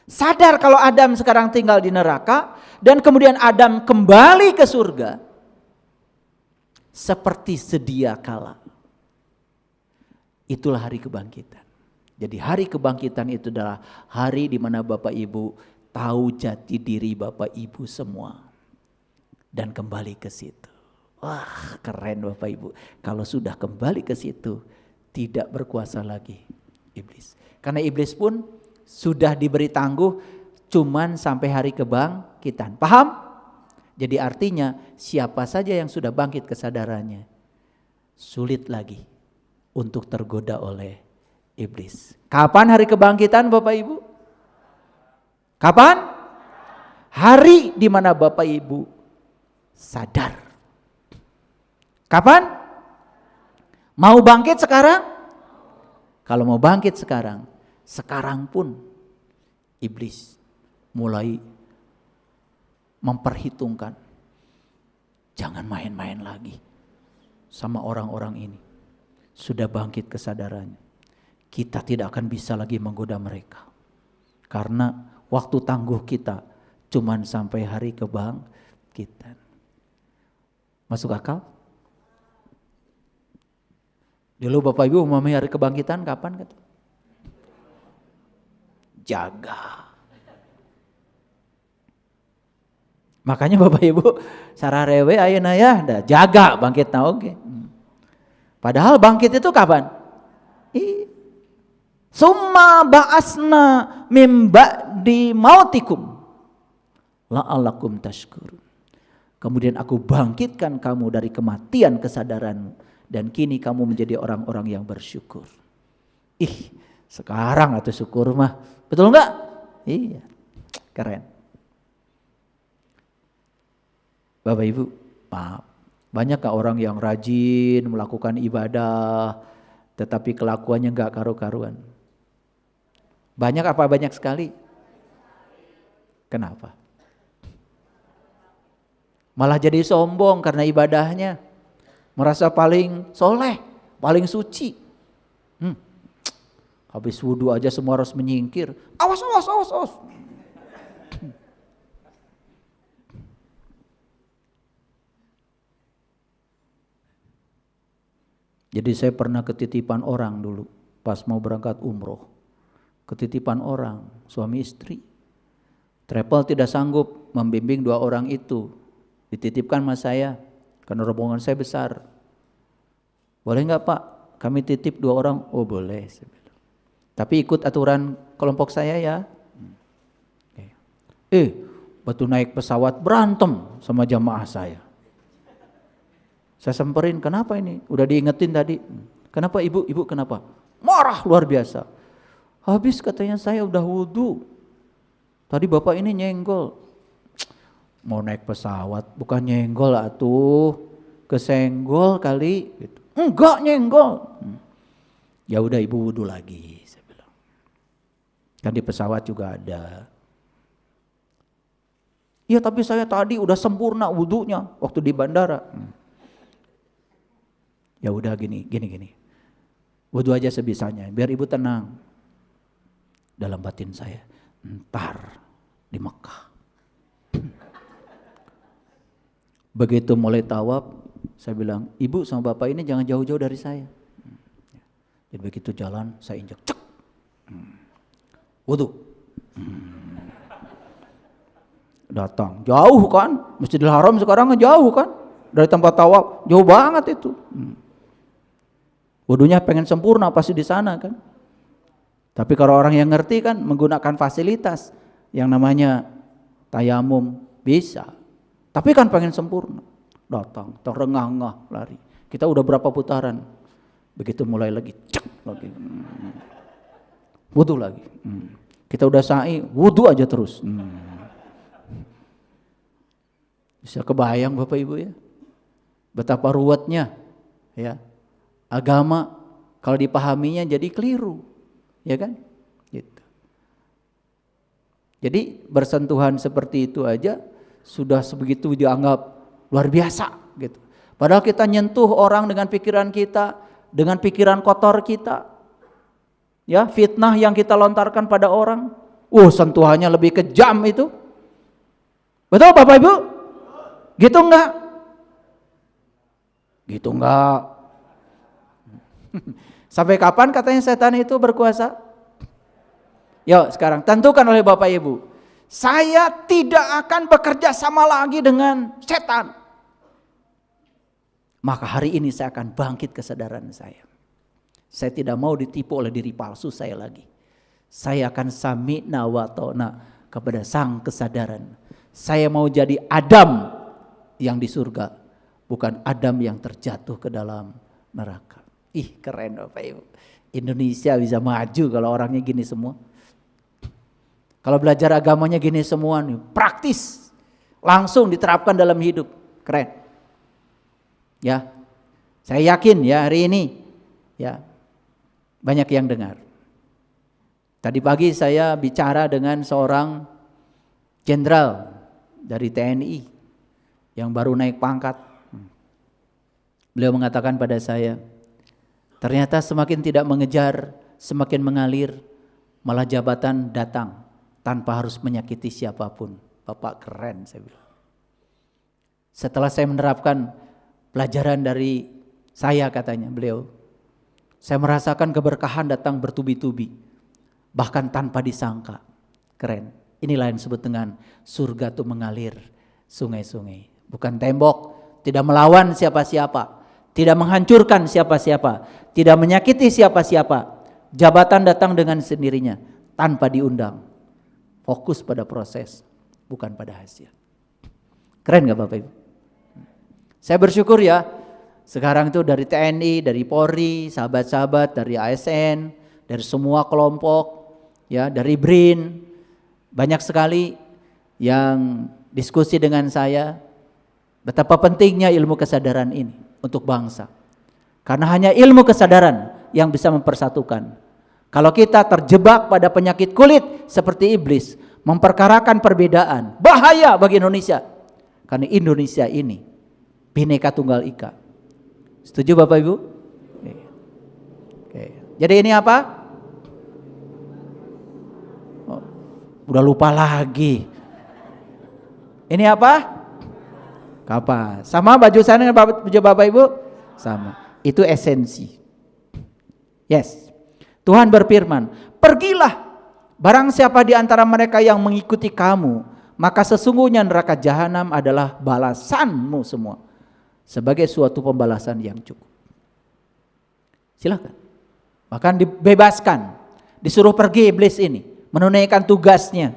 sadar kalau Adam sekarang tinggal di neraka, dan kemudian Adam kembali ke surga, seperti sedia kala. Itulah hari kebangkitan. Jadi hari kebangkitan itu adalah hari di mana Bapak Ibu tahu jati diri Bapak Ibu semua dan kembali ke situ. Wah, keren Bapak Ibu. Kalau sudah kembali ke situ, tidak berkuasa lagi iblis. Karena iblis pun sudah diberi tangguh cuman sampai hari kebangkitan. Paham? Jadi artinya siapa saja yang sudah bangkit kesadarannya, sulit lagi untuk tergoda oleh iblis. Kapan hari kebangkitan Bapak Ibu? Kapan? Hari di mana Bapak Ibu sadar. Kapan? Mau bangkit sekarang? Kalau mau bangkit sekarang, sekarang pun iblis mulai memperhitungkan. Jangan main-main lagi sama orang-orang ini. Sudah bangkit kesadarannya. Kita tidak akan bisa lagi menggoda mereka. Karena waktu tangguh kita cuman sampai hari kebangkitan. Masuk akal? Dulu Bapak Ibu memahami hari kebangkitan kapan? Jaga. Makanya Bapak Ibu sararewe ayeuna ya dah jaga bangkitna oge. Padahal bangkit itu kapan? Summa ba'asna mim ba'di mautikum la'allakum tashkurun. Kemudian aku bangkitkan kamu dari kematian kesadaranmu dan kini kamu menjadi orang-orang yang bersyukur. Sekarang atau syukur mah. Betul enggak? Iya. Keren. Bapak Ibu, maaf. Banyakkah orang yang rajin melakukan ibadah tetapi kelakuannya enggak karu-karuan? Banyak apa banyak sekali? Kenapa? Malah jadi sombong karena ibadahnya. Merasa paling soleh, paling suci. Habis wudhu aja semua harus menyingkir. Awas. Jadi saya pernah ketitipan orang dulu pas mau berangkat umroh. Ketitipan orang, suami istri. Travel tidak sanggup membimbing dua orang itu. Dititipkan sama saya, karena rombongan saya besar. Boleh enggak Pak, kami titip dua orang? Oh boleh. Tapi ikut aturan kelompok saya ya. Waktu naik pesawat berantem sama jamaah saya. Saya semperin, kenapa ini? Udah diingetin tadi. Kenapa ibu kenapa? Marah luar biasa. Habis katanya saya udah wudhu. Tadi bapak ini nyenggol. Mau naik pesawat bukan nyenggol atuh. Kesenggol kali. Gitu. Enggak nyenggol. Ya udah ibu wudhu lagi. Saya bilang. Kan di pesawat juga ada. Iya tapi saya tadi udah sempurna wudhunya waktu di bandara. Ya udah gini. Wudhu aja sebisanya biar ibu tenang. Dalam batin saya, ntar di Mekah. Begitu mulai tawaf, saya bilang, ibu sama bapak ini jangan jauh-jauh dari saya. Jadi begitu jalan, saya injak, cek. Wudhu. Datang, jauh kan, Masjidil Haram sekarang jauh kan, dari tempat tawaf, jauh banget itu. Wudhunya pengen sempurna pasti di sana kan. Tapi kalau orang yang ngerti kan menggunakan fasilitas yang namanya tayamum bisa. Tapi kan pengen sempurna. Datang, terengah-engah lari. Kita udah berapa putaran. Begitu mulai lagi, cek lagi. Wudu lagi. Kita udah sa'i, wudu aja terus. Bisa kebayang Bapak Ibu ya, betapa ruwetnya ya agama kalau dipahaminya jadi keliru, ya kan? Gitu. Jadi bersentuhan seperti itu aja sudah sebegitu dianggap luar biasa gitu. Padahal kita nyentuh orang dengan pikiran kita, dengan pikiran kotor kita. Ya, fitnah yang kita lontarkan pada orang, sentuhannya lebih kejam itu. Betul Bapak Ibu? Gitu enggak? Gitu enggak? Sampai kapan katanya setan itu berkuasa? Yuk sekarang tentukan oleh Bapak Ibu. Saya tidak akan bekerja sama lagi dengan setan. Maka hari ini saya akan bangkit kesadaran saya. Saya tidak mau ditipu oleh diri palsu saya lagi. Saya akan sami'na wa ta'na kepada sang kesadaran. Saya mau jadi Adam yang di surga, bukan Adam yang terjatuh ke dalam neraka. Ih keren Bapak Ibu. Indonesia bisa maju kalau orangnya gini semua. Kalau belajar agamanya gini semua nih, praktis. Langsung diterapkan dalam hidup. Keren. Ya. Saya yakin ya hari ini ya banyak yang dengar. Tadi pagi saya bicara dengan seorang jenderal dari TNI yang baru naik pangkat. Beliau mengatakan pada saya, ternyata semakin tidak mengejar, semakin mengalir, malah jabatan datang tanpa harus menyakiti siapapun. Bapak keren, saya bilang. Setelah saya menerapkan pelajaran dari saya, katanya beliau, saya merasakan keberkahan datang bertubi-tubi, bahkan tanpa disangka. Keren. Inilah yang disebut dengan surga itu mengalir sungai-sungai. Bukan tembok, tidak melawan siapa-siapa, tidak menghancurkan siapa-siapa, tidak menyakiti siapa-siapa. Jabatan datang dengan sendirinya, tanpa diundang. Fokus pada proses, bukan pada hasil. Keren gak Bapak Ibu? Saya bersyukur ya, sekarang itu dari TNI, dari Polri, sahabat-sahabat, dari ASN, dari semua kelompok, ya, dari BRIN, banyak sekali yang diskusi dengan saya betapa pentingnya ilmu kesadaran ini untuk bangsa. Karena hanya ilmu kesadaran yang bisa mempersatukan. Kalau kita terjebak pada penyakit kulit seperti iblis, memperkarakan perbedaan, bahaya bagi Indonesia. Karena Indonesia ini Bhinneka Tunggal Ika. Setuju Bapak Ibu? Oke. Jadi ini apa? Oh, udah lupa lagi. Ini apa? Kapas. Sama baju sana dengan baju Bapak Ibu? Sama. Itu esensi. Yes. Tuhan berfirman, pergilah, barang siapa di antara mereka yang mengikuti kamu, maka sesungguhnya neraka jahanam adalah balasanmu semua, sebagai suatu pembalasan yang cukup. Silakan. Bahkan dibebaskan, disuruh pergi iblis ini, menunaikan tugasnya.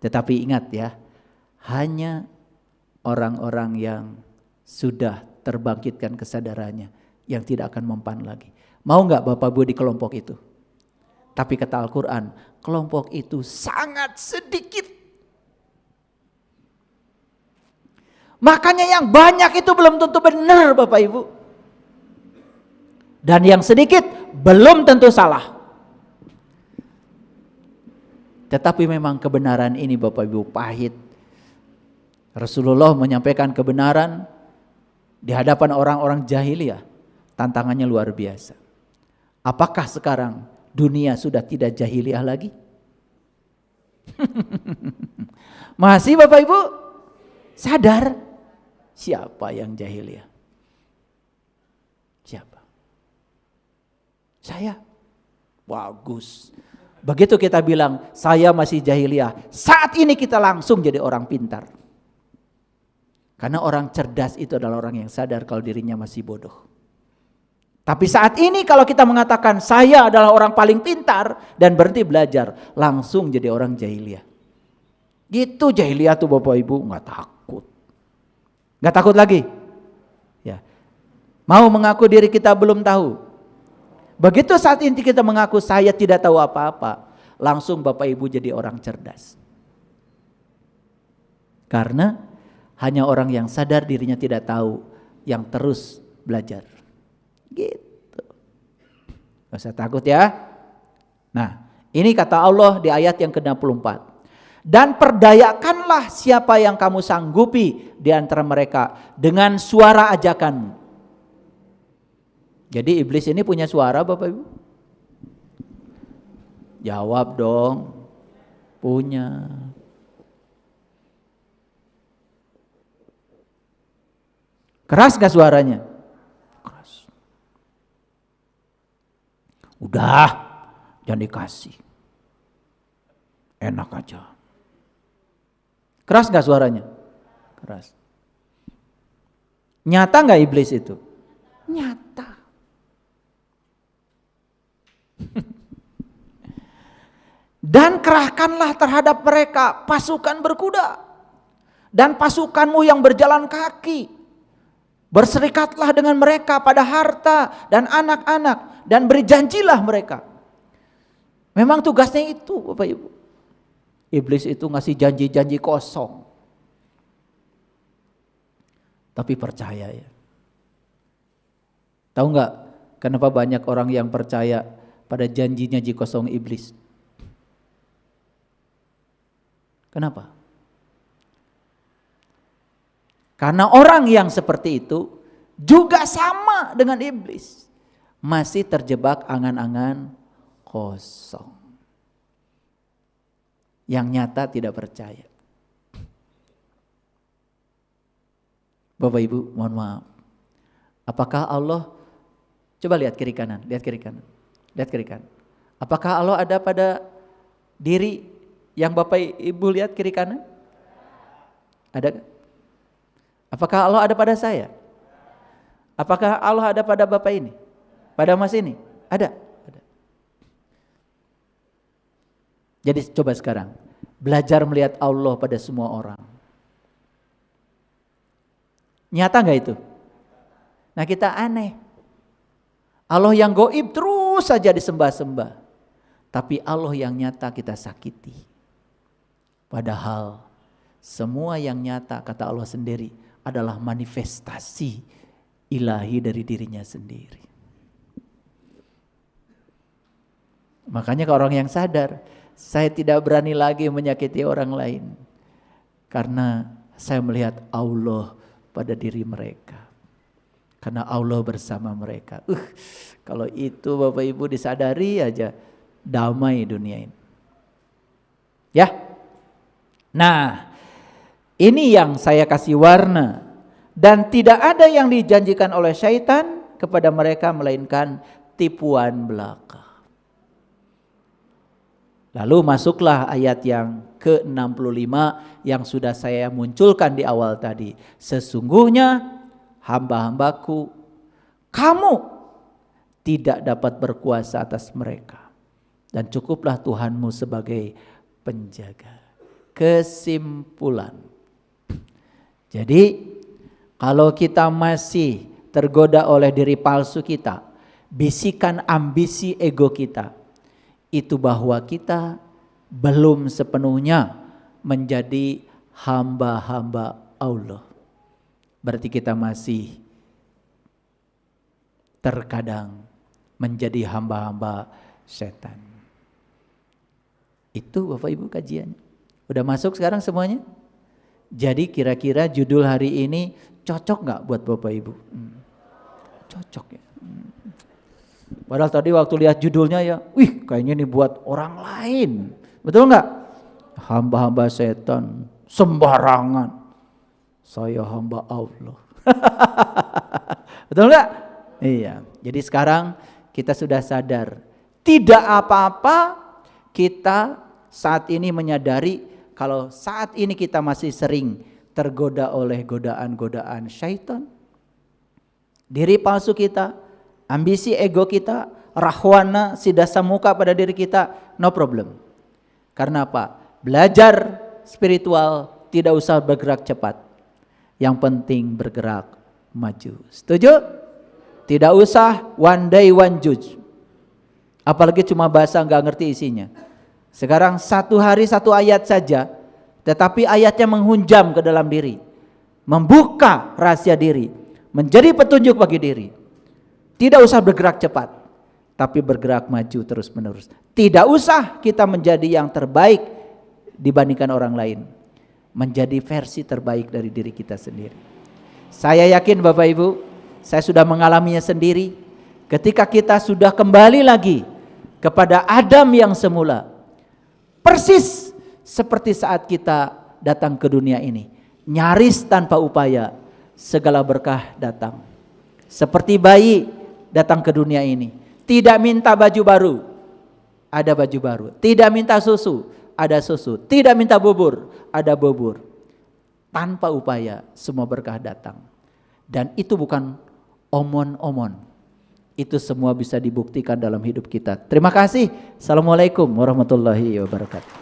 Tetapi ingat ya, hanya orang-orang yang sudah terbangkitkan kesadarannya yang tidak akan mempan lagi. Mau gak Bapak Ibu di kelompok itu? Tapi kata Al-Quran, kelompok itu sangat sedikit. Makanya yang banyak itu belum tentu benar Bapak Ibu. Dan yang sedikit belum tentu salah. Tetapi memang kebenaran ini Bapak Ibu pahit. Rasulullah menyampaikan kebenaran di hadapan orang-orang jahiliyah. Tantangannya luar biasa. Apakah sekarang dunia sudah tidak jahiliyah lagi? Masih Bapak Ibu sadar siapa yang jahiliyah? Siapa? Saya. Bagus. Begitu kita bilang saya masih jahiliyah, saat ini kita langsung jadi orang pintar. Karena orang cerdas itu adalah orang yang sadar kalau dirinya masih bodoh. Tapi saat ini kalau kita mengatakan saya adalah orang paling pintar dan berhenti belajar, langsung jadi orang jahiliyah. Gitu jahiliyah tuh Bapak Ibu, nggak takut. Nggak takut lagi. Ya. Mau mengaku diri kita belum tahu. Begitu saat ini kita mengaku saya tidak tahu apa-apa, langsung Bapak Ibu jadi orang cerdas. Karena hanya orang yang sadar dirinya tidak tahu yang terus belajar. Gitu. Gak usah takut ya. Nah, ini kata Allah di ayat yang ke-64. Dan perdayakanlah siapa yang kamu sanggupi di antara mereka dengan suara ajakanmu. Jadi iblis ini punya suara Bapak Ibu? Jawab dong. Punya. Keras gak suaranya? Keras. Udah, jangan dikasih. Enak aja. Keras gak suaranya? Keras. Nyata gak iblis itu? Nyata. Dan kerahkanlah terhadap mereka pasukan berkuda dan pasukanmu yang berjalan kaki. Berserikatlah dengan mereka pada harta dan anak-anak dan berjanjilah mereka. Memang tugasnya itu Bapak Ibu. Iblis itu ngasih janji-janji kosong. Tapi percaya ya. Tahu nggak kenapa banyak orang yang percaya pada janji-janji kosong iblis? Kenapa? Karena orang yang seperti itu juga sama dengan iblis. Masih terjebak angan-angan kosong. Yang nyata tidak percaya. Bapak Ibu, mohon maaf. Apakah Allah, coba lihat kiri kanan, lihat kiri kanan, lihat kiri kanan. Apakah Allah ada pada diri yang Bapak Ibu lihat kiri kanan? Ada? Apakah Allah ada pada saya? Apakah Allah ada pada Bapak ini? Pada Mas ini? Ada. Jadi coba sekarang belajar melihat Allah pada semua orang. Nyata gak itu? Nah kita aneh. Allah yang gaib terus saja disembah-sembah. Tapi Allah yang nyata kita sakiti. Padahal semua yang nyata kata Allah sendiri adalah manifestasi ilahi dari dirinya sendiri. Makanya kalau orang yang sadar, saya tidak berani lagi menyakiti orang lain. Karena saya melihat Allah pada diri mereka. Karena Allah bersama mereka. Kalau itu Bapak Ibu disadari aja, damai dunia ini. Ya. Nah, ini yang saya kasih warna. Dan tidak ada yang dijanjikan oleh syaitan kepada mereka melainkan tipuan belaka. Lalu masuklah ayat yang ke-65 yang sudah saya munculkan di awal tadi. Sesungguhnya hamba-hambaku, kamu tidak dapat berkuasa atas mereka. Dan cukuplah Tuhanmu sebagai penjaga. Kesimpulan. Jadi kalau kita masih tergoda oleh diri palsu kita, bisikan ambisi ego kita, itu bahwa kita belum sepenuhnya menjadi hamba-hamba Allah. Berarti kita masih terkadang menjadi hamba-hamba setan. Itu Bapak Ibu kajian. Udah masuk sekarang semuanya? Jadi kira-kira judul hari ini cocok gak buat Bapak Ibu? Cocok ya. Padahal tadi waktu lihat judulnya ya, kayaknya ini buat orang lain. Betul gak? Hamba-hamba setan, sembarangan. Saya hamba Allah. Betul gak? Iya. Jadi sekarang kita sudah sadar. Tidak apa-apa kita saat ini menyadari kalau saat ini kita masih sering tergoda oleh godaan-godaan syaitan. Diri palsu kita, ambisi ego kita, rahwana, sidasa muka pada diri kita, no problem. Karena apa? Belajar spiritual tidak usah bergerak cepat. Yang penting bergerak maju. Setuju? Tidak usah one day one judge. Apalagi cuma bahasa nggak ngerti isinya. Sekarang satu hari satu ayat saja, tetapi ayatnya menghunjam ke dalam diri, membuka rahasia diri, menjadi petunjuk bagi diri. Tidak usah bergerak cepat, tapi bergerak maju terus menerus. Tidak usah kita menjadi yang terbaik dibandingkan orang lain, menjadi versi terbaik dari diri kita sendiri. Saya yakin Bapak Ibu, saya sudah mengalaminya sendiri. Ketika kita sudah kembali lagi kepada Adam yang semula, persis seperti saat kita datang ke dunia ini, nyaris tanpa upaya segala berkah datang. Seperti bayi datang ke dunia ini, tidak minta baju baru, ada baju baru. Tidak minta susu, ada susu. Tidak minta bubur, ada bubur. Tanpa upaya semua berkah datang. Dan itu bukan omon-omon. Itu semua bisa dibuktikan dalam hidup kita. Terima kasih. Assalamualaikum warahmatullahi wabarakatuh.